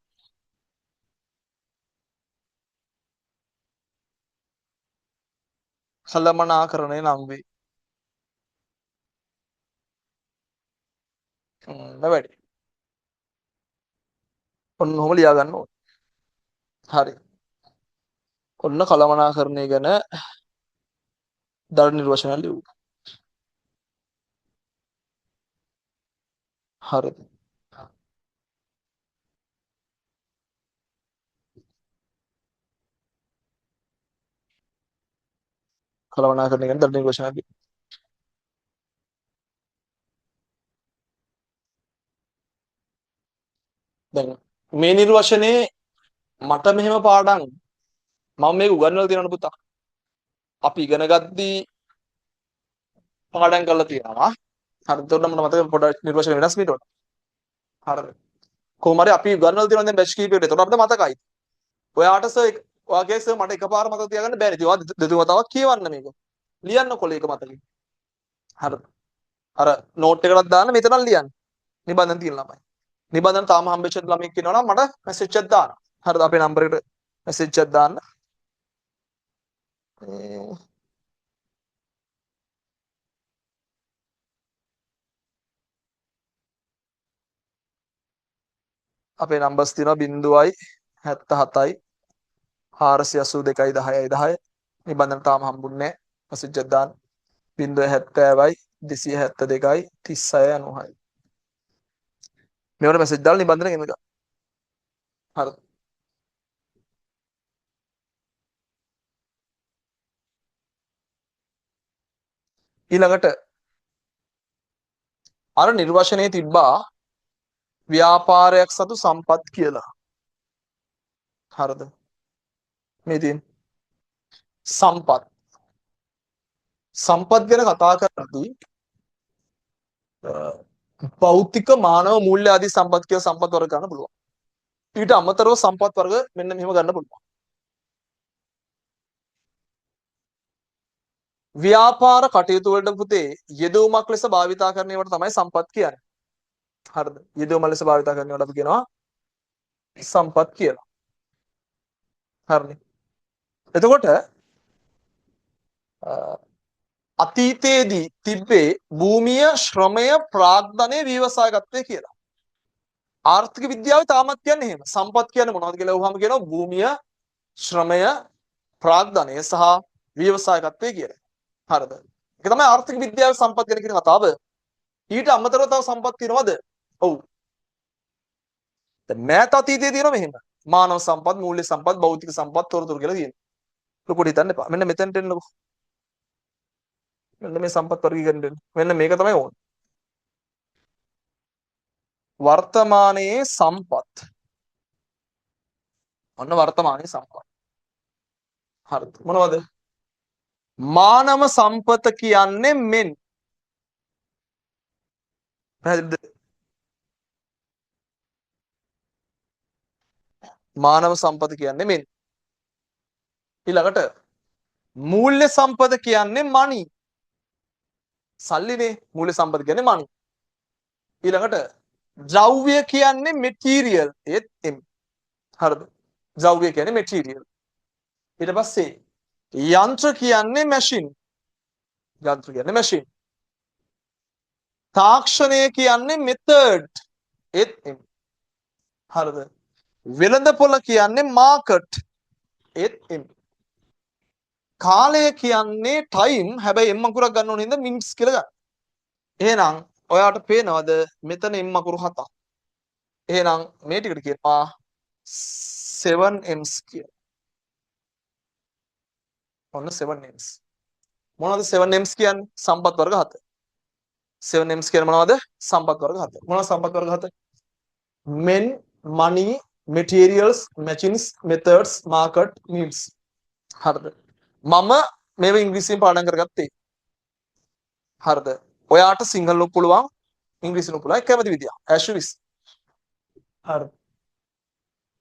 කළමනාකරණය නම් වේ. වැඩි. ඔන්න ඔහොම ලියා ගන්න ඕනේ. හරි. ඔන්න කළමනාකරණය ගැන දර නිර්වචනය ලියුවා. හරි. කළමනාකරණය ගැන දර නිර්වචනය ලියුවා. දැන් මේ නිර්වචනයේ මට මෙහෙම පාඩම් මම මේක උගන්වලා තියෙනවනේ පුතා. අපි ඉගෙන ගද්දී පාඩම් කරලා තියෙනවා. හරි. එතකොට මට මතක පොඩ්ඩක් නිර්වචන වෙනස් මීට වඩා. හරිද? කොහොම හරි අපි උගන්වලා තියෙනවා දැන් බැච් කීපයකට. එතකොට අපිට මතකයි. ඔයාට සර් ඔයාගේ සර් මට එකපාර මතක තියාගන්න බැරි. ඉතින් ඔයා දෙතුන් වතාවක් කියවන්න මේක. ලියන්න කොලේක මතකයි. හරිද? අර නෝට් එකකට දාන්න මෙතනක් ලියන්න. නිබන්ධන තියෙන ළමයි. නිබන්ධන තාම හම්බෙච්ච ළමෙක් ඉන්නවා නම් මට මැසේජ් එකක් දාන්න. හරිද? අපේ නම්බර් එකට මැසේජ් එකක් දාන්න. අපේ නම්බර්ස් තියෙනවා 0.77යි 482යි 10යි 10. නිබන්ධන තාම හම්බුන්නේ නැහැ. මැසේජ් එකක් දාන්න. 070යි 272යි 36යි 90යි. මේවට මැසේජ් දාලා නිබන්ධන ගෙනද ගන්න. හරිද? ඊළඟට අර නිර්වචනයේ තිබ්බා ව්‍යාපාරයක් සතු සම්පත් කියලා. හරිද? මේ තියෙන සම්පත්. සම්පත් ගැන කතා කරද්දී භෞතික මානව මූල්‍ය ආදී සම්පත් කියලා සම්පත් වර්ග ගන්න පුළුවන්. ඊට අමතරව සම්පත් වර්ග මෙන්න මෙහෙම ගන්න පුළුවන්. ව්‍යාපාර කටයුතු වලට පුතේ යෙදවුමක් ලෙස භාවිතා කරන ඒවාට තමයි සම්පත් කියන්නේ. හරිද? යෙදවුම ලෙස භාවිතා කරනවට අපි කියනවා සම්පත් කියලා. හරිනේ. එතකොට අතීතයේදී තිබ්බේ භූමිය ශ්‍රමය ප්‍රාග්ධනය විවසායගත්තේ කියලා. ආර්ථික විද්‍යාවේ තාමත් කියන්නේ එහෙම. සම්පත් කියන්නේ මොනවද කියලා අහුවම කියනවා භූමිය ශ්‍රමය ප්‍රාග්ධනය සහ විවසායගත්තේ කියලා. හරිද? ඒක තමයි ආර්ථික විද්‍යාවේ සම්පත් ගැන කියන කතාව. ඊට අමතරව තව සම්පත් තියෙනවද? ඔව්. දැන් මෑත අතීතයේ තියෙනවා මෙහෙම. මානව සම්පත්, මූල්‍ය සම්පත්, භෞතික සම්පත්, තොරතුරු කියලා තියෙනවා. ලොකුට හිතන්න එපා. මෙන්න මෙතෙන්ට එන්නකො. මෙන්න මේ සම්පත් වර්ගීකරණය වෙන්නේ. මෙන්න මේක තමයි ඕනේ. වර්තමානයේ සම්පත්. ඔන්න වර්තමානයේ සම්පත්. හරිද? මොනවද? මානව සම්පත කියන්නේ මෙන්. පැහැදිලිද? මානව සම්පත කියන්නේ මෙන්. ඊළඟට මූල්‍ය සම්පත කියන්නේ money. සල්ලිනේ. මූල්‍ය සම්පත කියන්නේ money. ඊළඟට ද්‍රව්‍ය කියන්නේ material. ඒත් M. හරිද? ද්‍රව්‍ය කියන්නේ material. ඊට පස්සේ යන්ත්‍ර කියන්නේ machine. යන්ත්‍ර කියන්නේ machine. තාක්ෂණය කියන්නේ method. ඒත් M. හරිද? වෙළඳපොළ කියන්නේ market. ඒත් M. කාලය කියන්නේ time. හැබැයි M අකුරක් ගන්න ඕනේ නේද minutes කියලා ගන්න. එහෙනම් ඔයාට පේනවද මෙතන M අකුරු 7ක්. එහෙනම් මේ ටිකට කියනවා 7Ms කියලා. ඔන්න 7Ms. මොනවද 7Ms කියන්නේ? සම්පත් වර්ග 7. 7Ms කියන්නේ මොනවද? සම්පත් වර්ග 7. මොනවද සම්පත් වර්ග 7? men, money, materials, machines, methods, market, means. හරිද? මම මේව ඉංග්‍රීසියෙන් පාඩම් කරගත්තේ. හරිද? ඔයාට සිංහලෙන් පුළුවන්, ඉංග්‍රීසියෙන් පුළුවන් කැමති විදිය. as you wish. හරිද?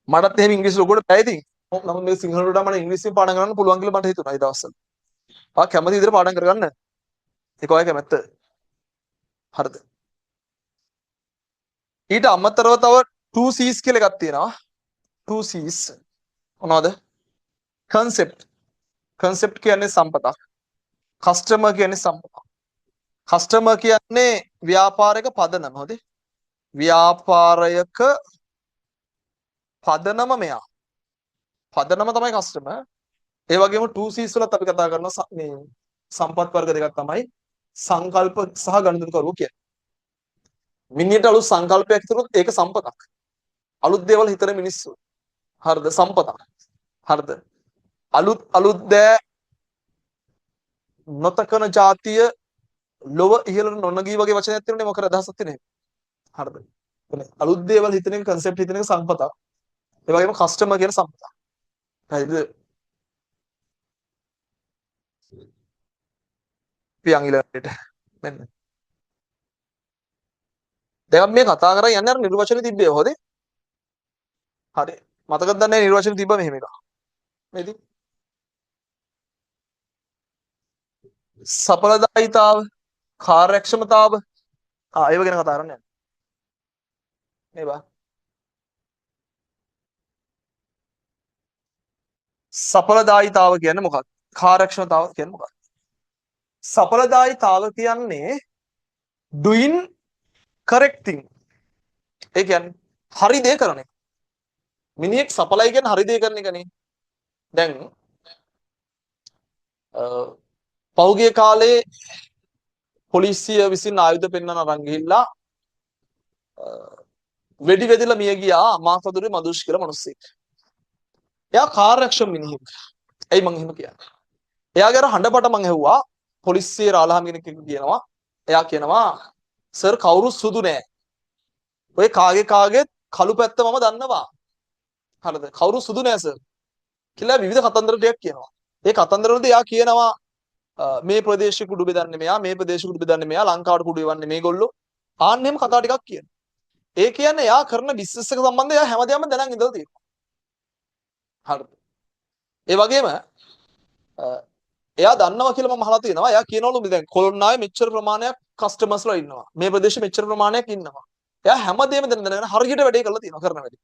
මටත් එහෙම ඉංග්‍රීසි ලොකුවට බෑ ඉතින්. නමුත් මේ සිංහල වලට මට ඉංග්‍රීසියෙන් පාඩම් කරන්න පුළුවන් කියලා මට හිතුණා ඒ දවස්වල. ඔයා කැමති විදිහට පාඩම් කරගන්න. ඒක ඔය කැමැත්ත. හරිද? ඊට අමතරව තව 2C's කියලා එකක් තියෙනවා. 2C's මොනවද? concept. concept කියන්නේ සම්පතක්. customer කියන්නේ සම්පතක්. customer කියන්නේ ව්‍යාපාරික පදනම. හොඳේ. ව්‍යාපාරයක පදනම මෙයා. පදනම තමයි customer. ඒ වගේම 2C's වලත් අපි කතා කරන මේ සම්පත් වර්ග දෙකක් තමයි සංකල්ප සහ ගණිතකරුවෝ කියන්නේ. මිනිහට අලුත් සංකල්පයක් හිතුනොත් ඒක සම්පතක්. අලුත් දේවල් හිතන මිනිස්සු. හරිද? සම්පතක්. හරිද? අලුත් දෑ නොතකන જાතිය ලොව ඉහළට නොනගී වගේ වචනයක් තියෙනනේ මොකද අදහසක් තියෙන්නේ. හරිද? අලුත් දේවල් හිතන එක concept හිතන එක සම්පතක්. ඒ වගේම customer කියන සම්පතක්. හරිද? පියන් ඊළඟට මෙන්න. දැන් මේ කතා කරා යන්නේ අර නිර්වචන තිබ්බේ හොදේ. හරි. මතකද නැහැ නිර්වචන තිබ්බා මෙහෙම එකක්. නේද? සඵලදායීතාව, කාර්යක්ෂමතාව. ඒව ගැන කතා කරන්නේ. මේ බා. සඵලදායීතාව කියන්නේ මොකක්ද? කාර්යක්ෂමතාව කියන්නේ මොකක්ද? සඵලදායීතාව කියන්නේ doing correct thing. ඒ කියන්නේ හරි දේ කරන එක. මිනිහෙක් සඵලයි කියන්නේ හරි දේ කරන එකනේ. දැන් පෞගිය කාලේ පොලිසිය විසින් ආයුධ පෙන්වන අරන් ගිහිල්ලා වෙඩි වෙදිලා මිය ගියා මාකදුරේ මදුෂ් කියලා මිනිස්සෙක්. එයා කාර්යක්ෂම මිනිහෙක්. ඇයි මං එහෙම කියන්නේ? එයාගේ අර හඬපට මං ඇහුවා පොලිසියේ රාලහාම කෙනෙක් කියනවා. එයා කියනවා සර් කවුරු සුදු නෑ. ඔය කාගේ කළු පැත්ත මම දන්නවා. හරිද? කවුරු සුදු නෑ සර්. කියලා විවිධ කතන්දර ටිකක් කියනවා. ඒ කතන්දර වලදී එයා කියනවා මේ ප්‍රදේශයේ කුඩු බෙදන්නේ මෙයා, මේ ප්‍රදේශයේ කුඩු බෙදන්නේ මෙයා, ලංකාවට කුඩු එවන්නේ මේගොල්ලෝ. ආන්නෙම කතා ටිකක් කියනවා. ඒ කියන්නේ එයා කරන බිස්නස් එක සම්බන්ධව එයා හැමදේම දැනන් ඉඳලා තියෙනවා. හරිද? ඒ වගේම එයා දන්නවා කියලා මම අහලා තියෙනවා. එයා කියනවලු දැන් කොළොන්නාවේ මෙච්චර ප්‍රමාණයක් කස්ටමර්ස්ලා ඉන්නවා. මේ ප්‍රදේශෙ මෙච්චර ප්‍රමාණයක් ඉන්නවා. එයා හැමදේම දැනගෙන හරියට වැඩේ කරලා තියෙනවා කරන වැඩේ.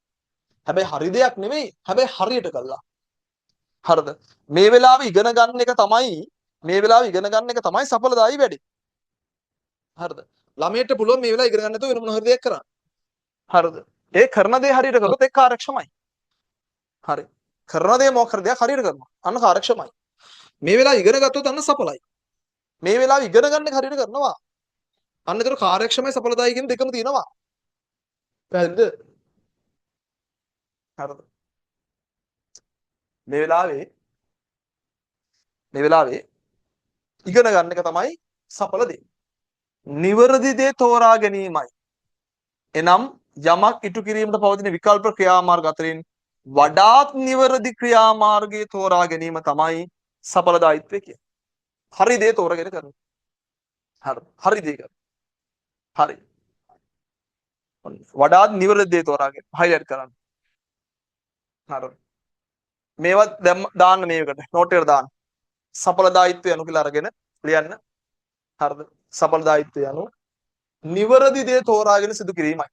හැබැයි හරි දෙයක් නෙමෙයි. හැබැයි හරියට කළා. හරිද? මේ වෙලාවේ ඉගෙන ගන්න එක තමයි සඵලදායී වැඩේ. හරිද? ළමයට පුළුවන් මේ වෙලාවේ ඉගෙන ගන්න නැතුව වෙන මොන හරි දෙයක් කරන්න. හරිද? ඒ කරන දේ හරියට කරොත් ඒක කාර්යක්ෂමයි. හරි. කරන දේ මොකක් හරි දෙයක් හරියට කරනවා. අන්න කාර්යක්ෂමයි. මේ වෙලාව ඉගෙන ගත්තොත් අන්න සඵලයි. මේ වෙලාව ඉගෙන ගන්න එක හරියට කරනවා. අන්න ඒතර කාර්යක්ෂමයි සඵලදායී කියන දෙකම තියෙනවා. පැහැදිලිද? හරිද? මේ වෙලාවේ ඉගෙන ගන්න එක තමයි සඵල දේ. නිවැරදි දේ තෝරා ගැනීමයි. එනම් යමක් ඉටු කිරීමට පවතින විකල්ප ක්‍රියාමාර්ග අතරින් වඩාත් නිවැරදි ක්‍රියාමාර්ගය තෝරා ගැනීම තමයි සඵලදායීත්වය කියන්නේ. හරි දේ තෝරගෙන කරනවා. හරි දේ කරනවා. හරි. වඩාත් නිවැරදි දේ තෝරාගෙන හයිලයිට් කරන්න. හරි. මේවත් දාන්න මේකට නෝට් එකට දාන්න. සඵලදායීත්වය අනු කියලා අරගෙන ලියන්න. හරිද? සඵලදායීත්වය අනු නිවැරදි දේ තෝරාගෙන සිදු කිරීමයි.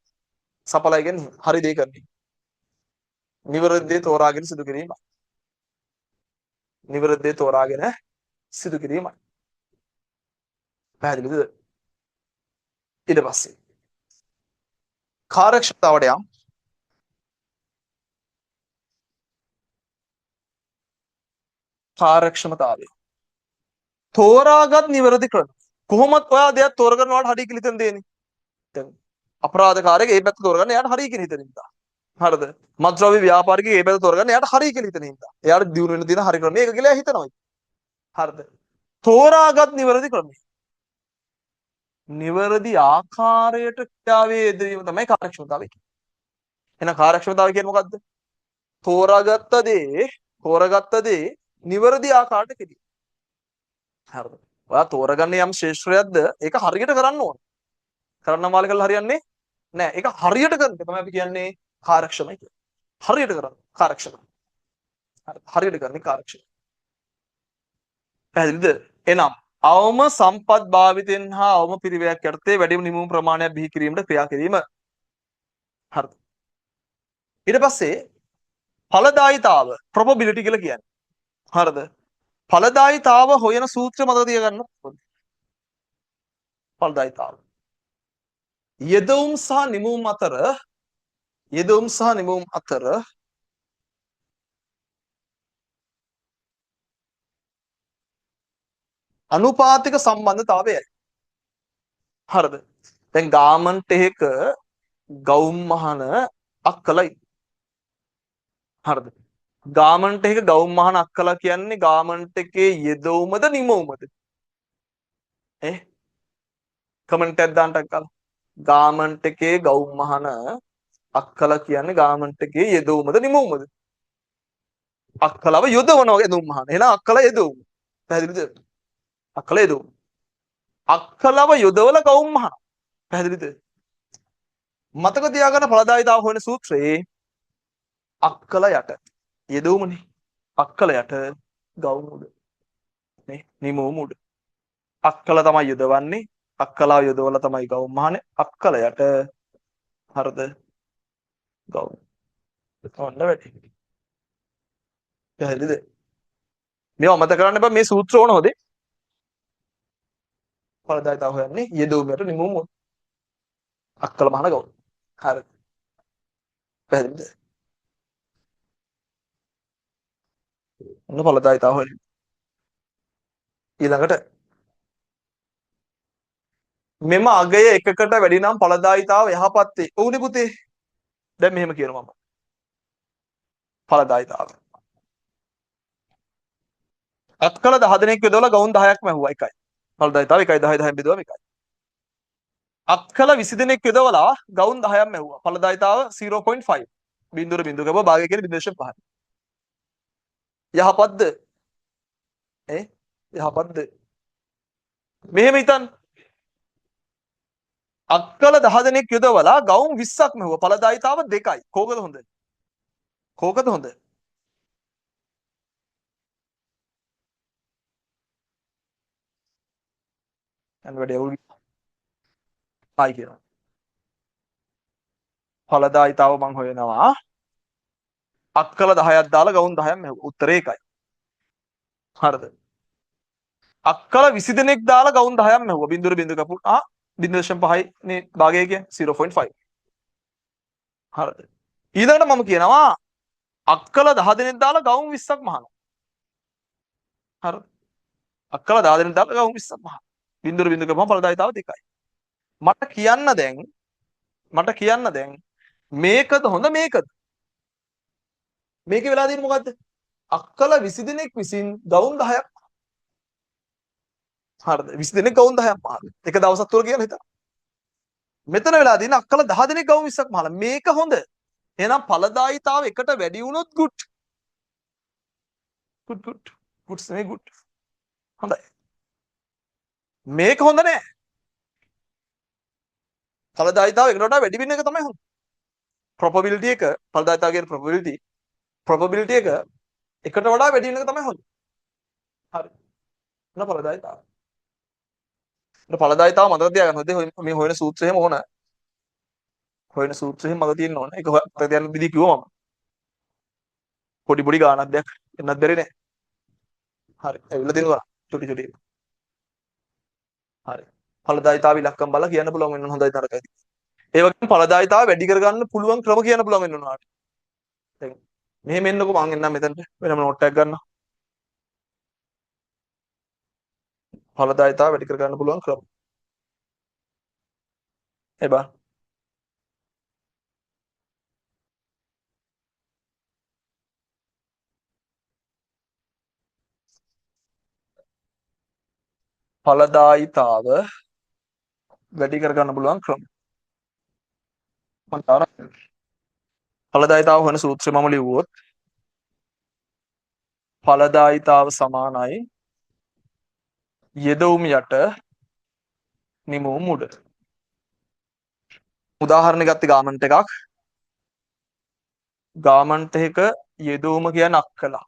සඵලයි කියන්නේ හරි දේ කරන්නේ. නිවැරදි දේ තෝරාගෙන සිදු කිරීමයි. නිවැරදි දේ තෝරාගෙන සිදු කිරීමයි. පැහැදිලිද? ඊට පස්සේ කාර්යක්ෂමතාවට යම්. කාර්යක්ෂමතාවය තෝරාගත් නිවැරදි ක්‍රම. කොහොමත් ඔයා දෙයක් තෝරගන්නවට හරි කියලා හිතන දෙන්නේ. දැන් අපරාධකාරයෙක් ඒ පැත්ත තෝරගන්න එයාට හරි කියලා හිතන ඉඳා. හරිද? මත්ද්‍රව්‍ය ව්‍යාපාරිකයෙක් ඒ පැත්ත තෝරගන්න එයාට හරි කියලා හිතන ඉඳා. එයාට දිනු වෙන දින හරි ක්‍රම මේක කියලා හිතනවා. හරිද? තෝරාගත් නිවැරදි ක්‍රමය. නිවැරදි ආකාරයට ක්‍රියාවේ යෙදවීම තමයි කාර්යක්ෂමතාවය කියන්නේ. එහෙනම් කාර්යක්ෂමතාවය කියන්නේ මොකද්ද? තෝරාගත්ත දේ නිවැරදි ආකාරයට කිරීම. හරිද? ඔයා තෝරගන්න යම් ශේෂ්ත්‍රයක්ද ඒක හරියට කරන්න ඕන. කරන්න මාළි කරලා හරියන්නේ නැහැ. ඒක හරියට කරන එක තමයි අපි කියන්නේ කාර්යක්ෂමයි කියන්නේ. හරියට කරන්න කාර්යක්ෂමයි. හරියට කරන්නේ කාර්යක්ෂමයි. පැහැදිලිද? එනම් අවම සම්පත් භාවිතෙන් හා අවම පිරිවැයක් යටතේ වැඩිම නිමු ප්‍රමාණයක් බිහි කිරීමට ක්‍රියා කිරීම. හරිද? ඊට පස්සේ ඵලදායිතාව probability කියලා කියන්නේ. හරිද? ඵලදායිතාව හොයන සූත්‍ර මතක තියාගන්න. ඵලදායිතාව. යෙදවුම් සහ නිමුම් අතර අනුපාතික සම්බන්ධතාවයයි. හරිද? දැන් ගාමන්ට් එකක ගවුම් මහන අක්කලයි. හරිද? ගාමන්ට් එකක ගවුම් මහන අක්කලා කියන්නේ ගාමන්ට් එකේ යෙදවුමද නිමවුමද? කමෙන්ට් එකක් දාන්න අක්කලා. ගාමන්ට් එකේ ගවුම් මහන අක්කලා කියන්නේ ගාමන්ට් එකේ යෙදවුමද නිමවුමද? අක්කලව යොදවනවා යෙදවුම් මහන. එහෙනම් අක්කලා යෙදවුම. පැහැදිලිද? අක්කලා යෙදවුම. අක්කලව යොදවල ගවුම් මහන. පැහැදිලිද? මතක තියාගන්න ඵලදායිතාව හොයන සූත්‍රයේ අක්කල යට යෙදවුමනේ. අක්කල යට ගවුම් උඩ. නේ නිමවුම උඩ. අක්කල තමයි යොදවන්නේ. අක්කලාව යොදවලා තමයි ගවුම් මහන්නේ. අක්කල යට හරිද? ගවුම්. ඔන්න වැඩි. පැහැදිලිද? මේව මතක කරන්න එපා මේ සූත්‍ර ඕන හොදේ. ඵලදායිතාව හොයන්නේ යෙදවුමට නිමවුම උඩ. අක්කල මහන ගවුම්. හරිද? පැහැදිලිද? ඔන්න ඵලදායිතාව හොයන්නේ. ඊළඟට මෙම අගය එකකට වැඩි නම් ඵලදායිතාව යහපත් වේ. ඔව්නේ පුතේ. දැන් මෙහෙම කියනවා මම. ඵලදායිතාව. අත්කල 10 දෙනෙක් යොදවලා ගවුන් 10ක් මැහුවා එකයි. ඵලදායිතාව 1යි 10යි 10න් බෙදුවම එකයි. අත්කල 20 දෙනෙක් යොදවලා ගවුන් 10ක් මැහුවා. ඵලදායිතාව 0.5. බිඳුර බිඳු කව භාගය කියන්නේ 0.5. යහපත්ද? යහපත්ද? මෙහෙම හිතන්න. අක්කල 10 දෙනෙක් යොදවලා ගවුම් 20ක් මෙහුවා. ඵලදායිතාව 2යි. කෝකද හොඳ? කෝකද හොඳ? යන්න වැඩි අවුල් ආයි කියනවා. ඵලදායිතාව මං හොයනවා. අක්කල 10ක් දාලා ගවුම් 10ක් මෙහුවා. උත්තරේ ඒකයි. හරිද? අක්කල 20 දෙනෙක් දාලා ගවුම් 10ක් මෙහුවා. බිඳුර බිඳු කපු 0.5 නේ භාගය කියන්නේ 0.5. හරිද? ඊළඟට මම කියනවා අක්කල 10 දෙනෙක් දාලා ගවුම් 20ක් මහනවා. හරිද? අක්කල 10 දෙනෙක් දාලා ගවුම් 20ක් මහනවා. බිඳුර බිඳු කපුවම ඵලදායිතාව 2යි. මට කියන්න දැන් මේකද හොඳ මේකද? මේකේ වෙලා තියෙන්නේ මොකද්ද? අක්කල 20 දෙනෙක් විසින් ගවුම් 10ක්. හරිද? 20 දෙනෙක් ගවුම් 10ක් මහලා. එක දවසක් තුර කියලා හිතන්න. මෙතන වෙලා තියෙන්නේ අක්කල 10 දෙනෙක් ගවුම් 20ක් මහලා. මේක හොඳ. එහෙනම් ඵලදායිතාව එකට වැඩි වුණොත් good. good. good නෙමෙයි good. හොඳයි. මේක හොඳ නෑ. ඵලදායිතාව එකට වඩා වැඩි වෙන එක තමයි හොඳ. probability එක ඵලදායිතාව කියන probability එක එකට වඩා වැඩි වෙන එක තමයි හොඳ. හරි. මොන ඵලදායිතාව? ඵලදායිතාව මතක තියාගන්න. මේ හොයන සූත්‍රයේම ඕන. හොයන සූත්‍රයෙන් මග තියෙන්න ඕන. ඒක මතක තියාගන්න විදිහ කිව්වා මම. පොඩි ගානක් දෙයක් එන්නත් බැරි නෑ. හරි. ඇවිල්ලා තියෙනවා. චුටි. හරි. ඵලදායිතාව ඉලක්කම් බලලා කියන්න පුළුවන් වෙන හොඳයි නරකයි. ඒ වගේම ඵලදායිතාව වැඩි කරගන්න පුළුවන් ක්‍රම කියන්න පුළුවන් වෙන්න උනාට. දැන් මෙහෙම එන්නකො මං එන්නම් මෙතනට වෙනම නෝට් එකක් ගන්න. ඵලදායිතාව වැඩි කරගන්න පුළුවන් ක්‍රම. එබා ඵලදායිතාව වැඩි කරගන්න පුළුවන් ක්‍රම. මම තාර ඵලදායිතාව වෙන සූත්‍රය මම ලිව්වොත් ඵලදායිතාව සමානයි යෙදවුම් යට නිමවුම් උඩ. උදාහරණ ගත්ත ගාමන්ට් එකක්. ගාමන්ට් එක යෙදවුම කියන්නේ අක්කලා.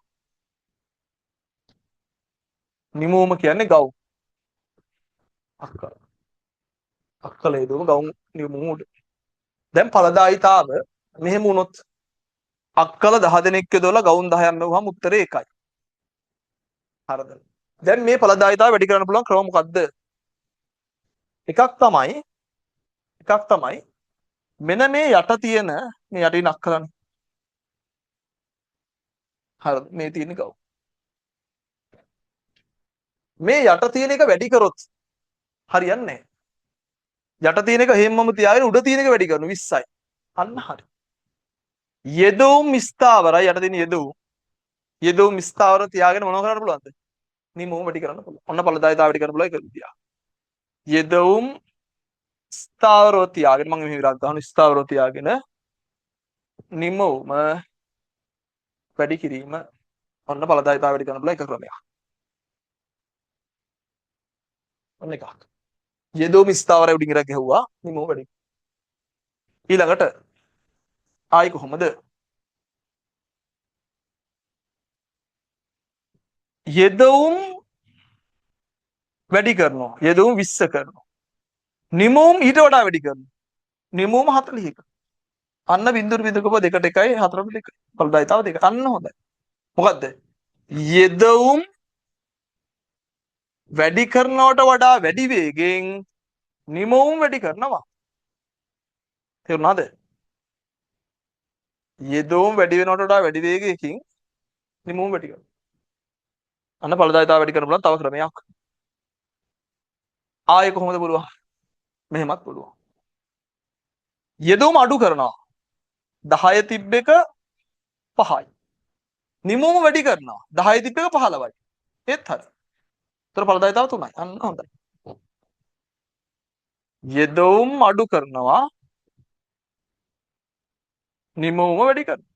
නිමවුම කියන්නේ ගව්. අක්කලා. අක්කලා යෙදවුම ගව් නිමවුම උඩ. දැන් ඵලදායිතාව මෙහෙම වුණොත් අක්කල 10 දෙනෙක් යොදවලා ගවුම් 10ක් මෙවුවම උත්තරේ ඒකයි. හරිද? දැන් මේ ඵලදායිතාව වැඩි කරන්න පුළුවන් ක්‍රම මොකද්ද? එකක් තමයි මෙන්න මේ යට තියෙන මේ යටින් අක්කලනේ. හරිද? මේ තියෙන ගව්. මේ යට තියෙන එක වැඩි කරොත් හරියන්නේ නැහැ. යට තියෙන එක හැමම තියාගෙන උඩ තියෙන එක වැඩි කරනවා 20යි. අන්න හරි. යෙදවුම් ස්ථාවරයි යට තියෙන යෙදවුම් ස්ථාවර තියාගෙන මොනව කරන්න පුළුවන්ද? නිමවුම වැඩි කරන්න පුළුවන්. ඔන්න ඵලදායිතාව වැඩි කරන්න පුළුවන් ඒක විදිය. යෙදවුම් ස්ථාවරව තියාගෙන මම මෙහෙ විරක් ගන්න ස්ථාවරව තියාගෙන නිමවුම වැඩි කිරීම ඔන්න ඵලදායිතාව වැඩි කරන්න පුළුවන් එක ක්‍රමයක්. ඔන්න එකක්. යෙදවුම් ස්ථාවරය උඩින් ඉරක් ගැහුවා නිමවුම වැඩි. ඊළඟට ආයි කොහොමද? යෙදවුම් වැඩි කරනවා. යෙදවුම් 20 කරනවා. නිමවුම් ඊට වඩා වැඩි කරනවා. නිමවුම 40ක. අන්න බිඳුරු බිඳුකප 2ට 1යි 4ට 2යි. ඵලදායිතාව 2. අන්න හොඳයි. මොකද්ද? යෙදවුම් වැඩි කරනවට වඩා වැඩි වේගෙන් නිමවුම් වැඩි කරනවා. තේරුණාද? යෙදවුම් වැඩි වෙනවට වඩා වැඩි වේගයකින් නිමවුම් වැඩි කරනවා. අන්න ඵලදායිතාව වැඩි කරන්න පුළුවන් තව ක්‍රමයක්. ආයෙ කොහොමද පුළුවන්? මෙහෙමත් පුළුවන්. යෙදවුම අඩු කරනවා. 10 තිබ්බ එක 5යි. නිමෝම වැඩි කරනවා. 10 තිබ්බ එක 15යි. ඒත් හරි. ඒතර ඵලදායීතාව 3යි. අන්න හොඳයි. යෙදවුම් අඩු කරනවා නිමෝම වැඩි කරනවා.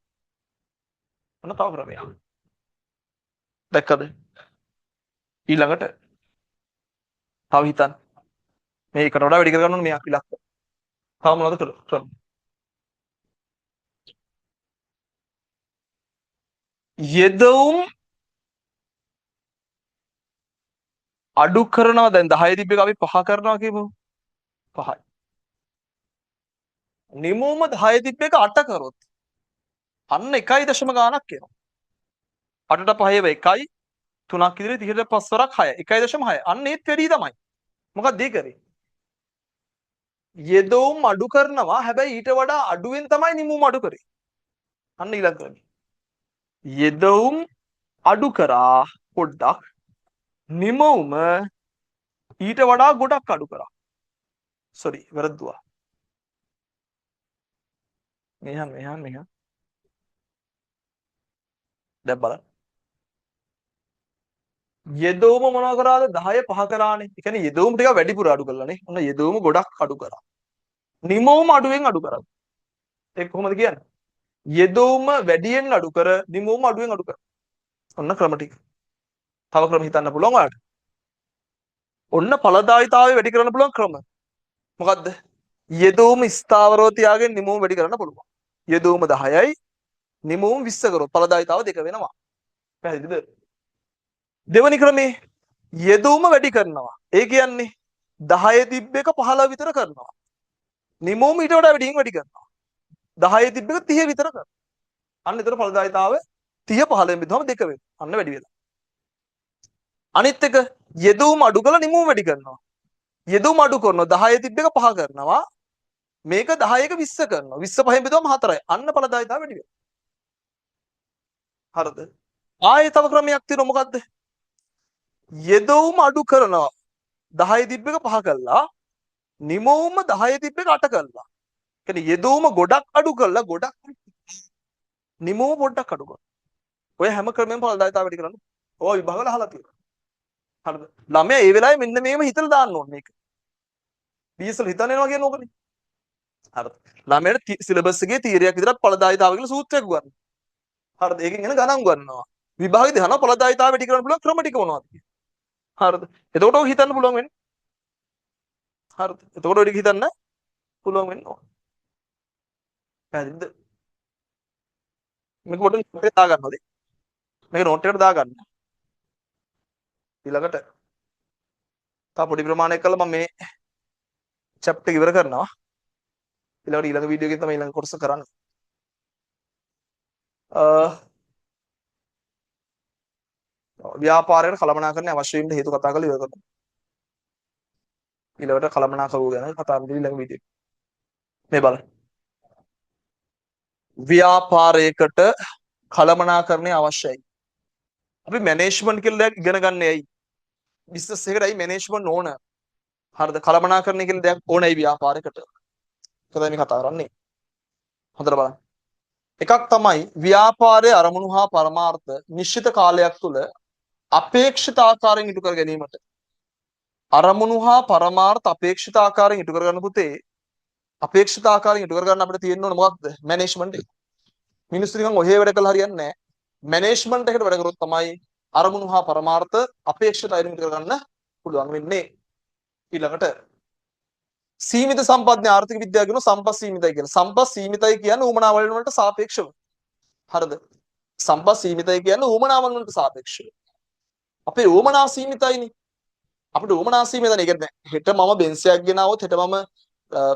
අන්න තව ක්‍රමයක්. දැක්කද? ඊළඟට තව හිතන්න. මේකට වඩා වැඩි කරගන්න ඕනේ මෙයා ඉලක්ක. තව මොනවද කරන්නේ? යෙදවුම් අඩු කරනවා. දැන් 10 තිබ්බ එක අපි 5 කරනවා කියමු. 5යි. නිමෝම 10 තිබ්බ එක 8 කරොත් අන්න 1 ගානක් එනවා. 8ට 5 1යි 3ක් ඉදිරියේ 30ට 5 වරක් 6යි. 1.6. අන්න ඒත් වැඩි තමයි. මොකක්ද ඒ කරේ? යෙදවුම් අඩු කරනවා. හැබැයි ඊට වඩා අඩුවෙන් තමයි නිමෝම අඩු කරේ. අන්න ඊළඟ ක්‍රමය. යෙදවුම් අඩු කරා පොඩ්ඩක්. නිමවුම ඊට වඩා ගොඩක් අඩු කරා. සෝරි වැරද්දුවා. මෙහා දැන් බලන්න. යෙදවුම මොනවා කරාද? 10 5 කරානේ. ඒ කියන්නේ යෙදවුම ටික වැඩිපුර අඩු කළානේ. ඔන්න යෙදවුම ගොඩක් අඩු කරා. නිමවුම අඩුවෙන් අඩු කරා. ඒක කොහොමද කියන්නේ? යෙදවුම වැඩියෙන් අඩු කර නිමවුම අඩුවෙන් අඩු කර. ඔන්න ක්‍රම ටික. තව ක්‍රම හිතන්න පුළුවන් ඔයාලට. ඔන්න ඵලදායීතාවය වැඩි කරන්න පුළුවන් ක්‍රම. මොකද්ද? යෙදවුම ස්ථාවරව තියාගෙන නිමවුම වැඩි කරන්න පුළුවන්. යෙදවුම 10යි නිමවුම 20 කරොත් ඵලදායීතාව 2 වෙනවා. පැහැදිලිද? දෙවනි ක්‍රමේ යෙදවුම වැඩි කරනවා. ඒ කියන්නේ 10 තිබ්බ එක 15 විතර කරනවා. නිමවුම ඊට වඩා වැඩි කරනවා. 10 තිබ්බ එක 30 විතර කරනවා. අන්න ඒතර ඵලදායීතාව 30 15 බෙදුවම 2 වෙනවා. අන්න වැඩි වෙනවා. අනිත් එක යෙදවුම අඩු කරලා නිමවුම වැඩි කරනවා. යෙදවුම අඩු කරනවා 10 තිබ්බ එක 5 කරනවා. මේක 10 එක 20 කරනවා. 20 5 බෙදුවම 4යි. අන්න ඵලදායීතාව වැඩි වෙනවා. හරිද? ආයේ තව ක්‍රමයක් තියෙනවා. මොකද්ද? යෙදවුම අඩු කරනවා 10 තිබ්බ එක 5 කළා. නිමවුම 10 තිබ්බ එක 8 කළා. කියන්නේ යෙදවුම ගොඩක් අඩු කළා ගොඩක් නිමවුම පොඩ්ඩක් අඩු කරනවා. ඔය හැම ක්‍රමෙම ඵලදායීතාව වැඩි කරන්න. ඔය විභාග වල අහලා තියෙනවා. හරිද? ළමයා ඒ වෙලාවේ මෙන්න මේව හිතලා දාන්න ඕනේ මේක. DS වල හිතන්න එනවා කියන්නේ ඕකනේ. හරිද? ළමයාට සිලබස් එකේ තීරයක් විතරක් ඵලදායීතාව කියලා සූත්‍රයක් ගන්න. හරිද? ඒකෙන් එන ගණන් ගන්නවා. විභාගෙදී අහන ඵලදායීතාව වැඩි කරන්න පුළුවන් ක්‍රම ටික මොනවද කියලා. හරිද? එතකොට ඔය හිතන්න පුළුවන් වෙන්නේ. හරිද? එතකොට ඔය ටික හිතන්න පුළුවන් වෙන්න ඕන. පැහැදිලිද? මේක පොඩ්ඩක් නෝට් එකට දාගන්නවද? මේක නෝට් එකට දාගන්න. ඊළඟට තව පොඩි ප්‍රමාණයක් කළා මම මේ චැප්ටර් එක ඉවර කරනවා. ඊළඟ වීඩියෝ එකේ තමයි ඊළඟ කොටස කරන්නේ. ව්‍යාපාරයට කළමනාකරණය අවශ්‍ය වීමට හේතු කතා කරලා ඉවර කරනවා. ඊළඟට කළමනාකරුවෝ ගැන කතා කරමු ඊළඟ වීඩියෝ එකේ. මේ බලන්න. ව්‍යාපාරයකට කළමනාකරණය අවශ්‍යයි. අපි මැනේජ්මන්ට් කියලා දෙයක් ඉගෙන ගන්න ඇයි? බිස්නස් එකකට ඇයි මැනේජ්මන්ට් ඕන? හරිද? කළමනාකරණය කියලා දෙයක් ඕනයි ව්‍යාපාරයකට. ඒක තමයි කතා කරන්නේ. හොඳට බලන්න. එකක් තමයි ව්‍යාපාරයේ අරමුණු හා පරමාර්ථ නිශ්චිත කාලයක් තුළ අපේක්ෂිත ආකාරයෙන් ඉටු කර ගැනීමට අරමුණු හා පරමාර්ථ අපේක්ෂිත ආකාරයෙන් ඉටු කර ගන්න පුතේ අපේක්ෂිත ආකාරයෙන් ඉටු කර ගන්න අපිට තියෙන්න ඕන මොකක්ද? මැනේජ්මන්ට් එක. මිනිස්සු නිකන් ඔහේ වැඩ කළා හරියන්නේ නැහැ. මැනේජ්මන්ට් එකට වැඩ කරොත් තමයි අරමුණු හා පරමාර්ථ අපේක්ෂිත අයින් ඉටු කර ගන්න පුළුවන් වෙන්නේ. ඊළඟට සීමිත සම්පත්තිය ආර්ථික විද්‍යාව කියන සම්පත් සීමිතයි කියලා. සම්පත් සීමිතයි කියන්නේ උමනාවල් වලට සාපේක්ෂව. හරිද? සම්පත් සීමිතයි කියන්නේ උමනාවල් වලට සාපේක්ෂව. අපේ උමනා සීමිතයිනේ. අපිට උමනා සීමිතයි. ඒ කියන්නේ හෙට මම බෙන්සියක් ගෙනාවොත් හෙට මම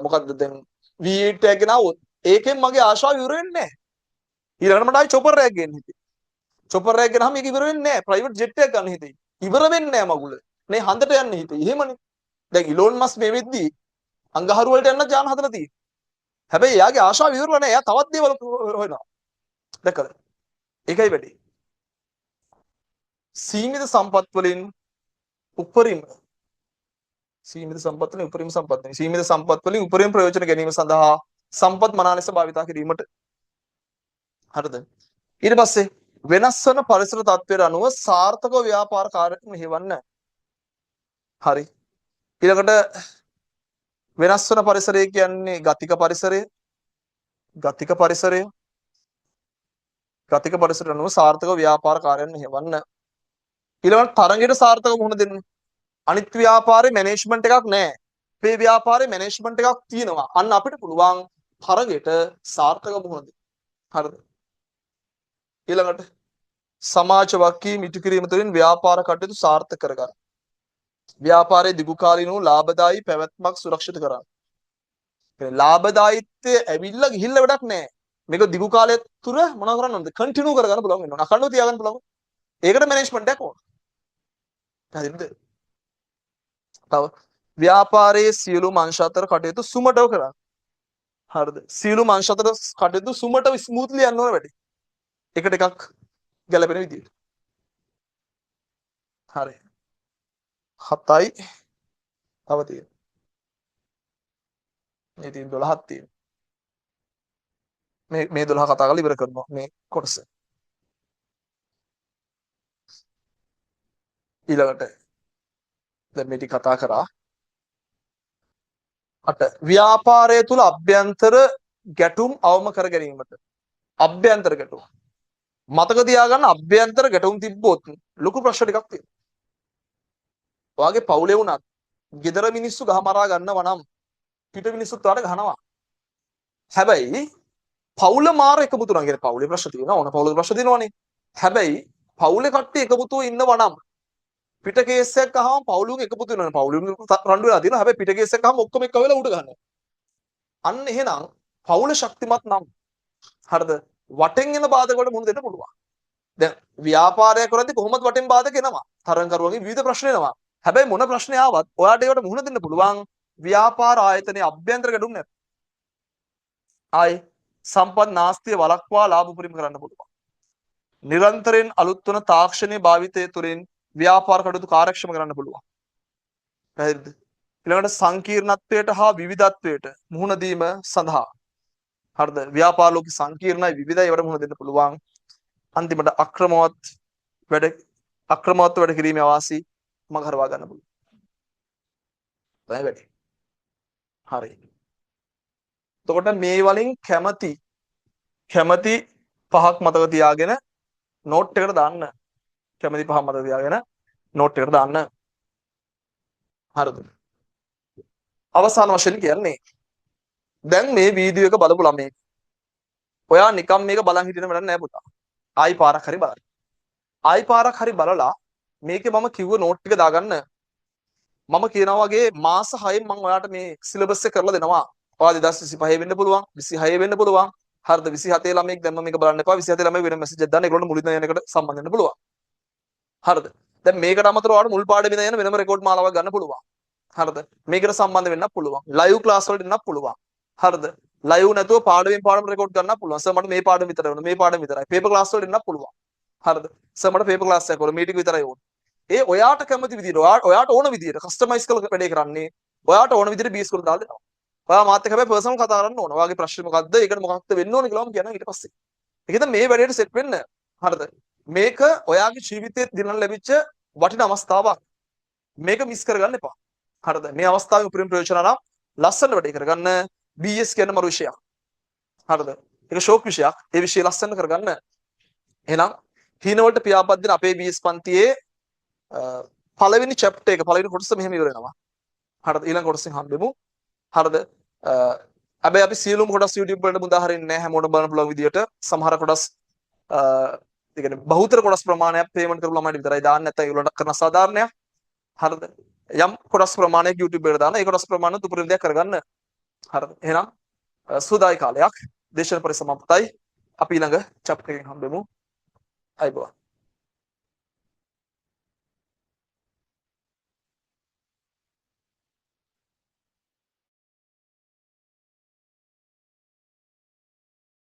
මොකද්ද දැන් V8 එකක් ගෙනාවොත් ඒකෙන් මගේ ආශාව ඉවර වෙන්නේ නැහැ. ඊළඟට මට ආයි චොපර් එකක් ගන්න හිතේ. චොපර් එකක් ගෙනහම මේක ඉවර වෙන්නේ නැහැ. ප්‍රයිවට් ජෙට් එකක් ගන්න හිතේ. ඉවර වෙන්නේ නැහැ මගුල. නේ හන්දට යන්න හිතේ. එහෙමනේ. දැන් ඉලෝන් මස් මේ වෙද්දී අංගහරු වලට යන්න යාන හදලා තියෙනවා. හැබැයි එයාගේ ආශාව ඉවරලා නැහැ. එයා තවත් දේවල් හොයනවා. දැක්කද? ඒකයි වැඩි. සීමිත සම්පත් වලින් උපරිම සීමිත සම්පත් වලින් උපරිම ප්‍රයෝජන ගැනීම සඳහා සම්පත් මනා ලෙස භාවිතා කිරීමට හරිද? ඊට පස්සේ වෙනස් වෙන පරිසර තත්ත්වයට අනුව සාර්ථක ව්‍යාපාර කාර්යයක් මෙහෙවන්න. හරි. ඊළඟට වෙනස් වෙන පරිසරය කියන්නේ ගතික පරිසරය. ගතික පරිසරය. ගතික පරිසරයට අනුව සාර්ථක ව්‍යාපාර කාර්යයන් මෙහෙවන්න. ඊළඟට තරඟයට සාර්ථක මුහුණ දෙන්න. අනිත් ව්‍යාපාරේ මැනේජ්මන්ට් එකක් නැහැ. මේ ව්‍යාපාරේ මැනේජ්මන්ට් එකක් තියෙනවා. අන්න අපිට පුළුවන් තරඟයට සාර්ථක මුහුණ දෙන්න. හරිද? ඊළඟට සමාජ වගකීම් ඉටු කිරීම තුළින් ව්‍යාපාර කටයුතු සාර්ථක කරගන්න. ව්‍යාපාරයේ දිගුකාලීන වූ ලාභදායී පැවැත්මක් සුරක්ෂිත කරගන්න. ඒ ලාභදායීත්වය ඇවිල්ලා ගිහිල්ලා වැඩක් නැහැ. මේක දිගු කාලය තුර මොනව කරන්න ඕනද? කන්ටිනියු කරගන්න පුළුවන් වෙනවා. අඛණ්ඩව තියාගන්න පුළුවන්. ඒකට මැනේජ්මන්ට් එකක් ඕන. හරිද? තව ව්‍යාපාරයේ සියලුම අංශ අතර කටයුතු සුමටව කරන්න. හරිද? සියලුම අංශ අතර කටයුතු සුමටව ස්මූත්ලි යන්න ඕන වැඩි. එකට එකක් ගැලපෙන විදියට. හරි. 7යි තව තියෙනවා. මේ තියෙන 12ක් තියෙනවා. මේ 12 කතා කරලා ඉවර කරනවා මේ කොටස. ඊළඟට දැන් මේ ටික කතා කරා. 8 ව්‍යාපාරය තුල අභ්‍යන්තර ගැටුම් අවම කර ගැනීමට. අභ්‍යන්තර ගැටුම්. මතක තියාගන්න අභ්‍යන්තර ගැටුම් තිබ්බොත් ලොකු ප්‍රශ්න ටිකක් තියෙනවා. ඔයාගේ පවුලේ වුණත් ගෙදර මිනිස්සු ගහමරා ගන්නවා නම් පිට මිනිස්සුත් ඔයාලට ගහනවා. හැබැයි පවුල මාර එකමුතු නම් කියන්නේ පවුලේ ප්‍රශ්න තියෙනවා ඕන පවුලේ ප්‍රශ්න තියෙනවනේ. හැබැයි පවුලේ කට්ටිය එකමුතුව ඉන්නවා නම් පිට කේස් එකක් අහම පවුලුන් එකමුතු වෙනවනේ. පවුලුන් රණ්ඩු වෙලා තියෙනවා. හැබැයි පිට කේස් එකක් අහම ඔක්කොම එක්ක වෙලා උඩ ගන්නවා. අන්න එහෙනම් පවුල ශක්තිමත් නම් හරිද? වටෙන් එන බාධක වලට මුහුණ දෙන්න පුළුවන්. දැන් ව්‍යාපාරය කරද්දී කොහොමද වටෙන් බාධක එනවා? තරංකරුවන්ගේ විවිධ ප්‍රශ්න එනවා. හැබැයි මොන ප්‍රශ්නේ ආවත් ඔයාට ඒවට මුහුණ දෙන්න පුළුවන් ව්‍යාපාර ආයතනයේ අභ්‍යන්තර ගැටුම් නැත්නම්. ආයි සම්පත් නාස්තිය වළක්වා ලාභ උපරිම කරන්න පුළුවන්. නිරන්තරයෙන් අලුත් වන තාක්ෂණයේ භාවිතය තුළින් ව්‍යාපාර කටයුතු කාර්යක්ෂම කරන්න පුළුවන්. පැහැදිලිද? ඊළඟට සංකීර්ණත්වයට හා විවිධත්වයට මුහුණ දීම සඳහා හරිද? ව්‍යාපාර ලෝකේ සංකීර්ණයි විවිධයි ඒවට මුහුණ දෙන්න පුළුවන්. අන්තිමට අක්‍රමවත් වැඩ කිරීමේ අවාසි මඟ හරවා ගන්න පුළුවන්. වැඩි. හරි. එතකොට මේ වලින් කැමැති 5ක් මතක තියාගෙන නෝට් එකට දාන්න. කැමැති 5ක් මතක තියාගෙන නෝට් එකට දාන්න. හරිද? අවසාන වශයෙන් කියන්නේ දැන් මේ වීඩියෝ එක බලපු ළමයි. ඔයා නිකම් මේක බලන් හිටින්න වැඩක් නෑ පුතා. ආයි පාරක් හරි බලන්න. ආයි පාරක් හරි බලලා මේකේ මම කිව්ව නෝට් ටික දාගන්න. මම කියනවා වගේ මාස 6න් මම ඔයාලට මේ සිලබස් එක කරලා දෙනවා. ඔයා 2025 වෙන්න පුළුවන් 26 වෙන්න පුළුවන්. හරිද? 27 ළමෙක් දැන් මම මේක බලන්න එපා. 27 ළමයි වෙන මැසේජ් එකක් දාන්න. ඒගොල්ලෝ මුලින්ම යන එකට සම්බන්ධ වෙන්න පුළුවන්. හරිද? දැන් මේකට අමතරව ඔයාලට මුල් පාඩම ඉඳන් යන වෙනම රෙකෝඩ් මාලාවක් ගන්න පුළුවන්. හරිද? මේකට සම්බන්ධ වෙන්න පුළුවන්. ලයිව් ක්ලාස් වලට එන්න පුළුවන්. හරිද? ලයිව් නැතුව පාඩමෙන් පාඩම රෙකෝඩ් ගන්න පුළුවන්. සර් මට මේ පාඩම විතරයි ඕන. මේ පාඩම විතරයි. පේපර් ක්ලාස් වලට එන්න පුළුවන්. හරිද? සර් මට පේපර් ක්ලාස් එකක් ඕන. මේ ටික විතරයි ඕන. ඒ ඔයාට කැමති විදිහට ඔයාට ඕන විදිහට කස්ටමයිස් කරලා වැඩේ කරන්නේ. ඔයාට ඕන විදිහට බීස් කරලා දාලා දෙනවා. ඔයා මාත් එක්ක හැබැයි පර්සනල් කතා කරන්න ඕන. ඔයාගේ ප්‍රශ්නේ මොකක්ද? ඒකට මොකක්ද වෙන්න ඕන කියලා මම කියනවා ඊට පස්සේ. ඒකද මේ වැඩේට සෙට් වෙන්න. හරිද? මේක ඔයාගේ ජීවිතයේ දිනන ලැබිච්ච වටිනා අවස්ථාවක්. මේක මිස් කරගන්න එපා. හරිද? මේ අවස්ථාවේ උපරිම ප්‍රයෝජන අරන් ලස්සන වැඩේ කරගන්න. BS කියන මරු විෂයක්. හරිද? ඒක ෂෝක් විෂයක්. ඒ විෂය ලස්සන කරගන්න. එහෙනම් හීන වලට පියාපත් දෙන අපේ BS පන්තියේ පළවෙනි chapter එක පළවෙනි කොටස මෙහෙම ඉවර වෙනවා. හරිද? ඊළඟ කොටසෙන් හම්බෙමු. හරිද? හැබැයි අපි සියලුම කොටස් YouTube වලට මුදා හරින්නේ නැහැ හැමෝටම බලන්න පුළුවන් විදියට. සමහර කොටස් ඒ කියන්නේ බහුතර කොටස් ප්‍රමාණයක් පේමන්ට් කරපු ළමයිට විතරයි දාන්න නැත්නම් ඒගොල්ලන්ට කරන සාධාරණයක්. හරිද? යම් කොටස් ප්‍රමාණයක් YouTube එකට දාන්න. ඒ කොටස් ප්‍රමාණය උපරිම දෙයක් කරගන්න. හරිද? එහෙනම් සුදායි කාලයක් දේශන පරිසමාප්තයි. අපි ඊළඟ chapter එකෙන් හම්බෙමු. අයබෝවන්.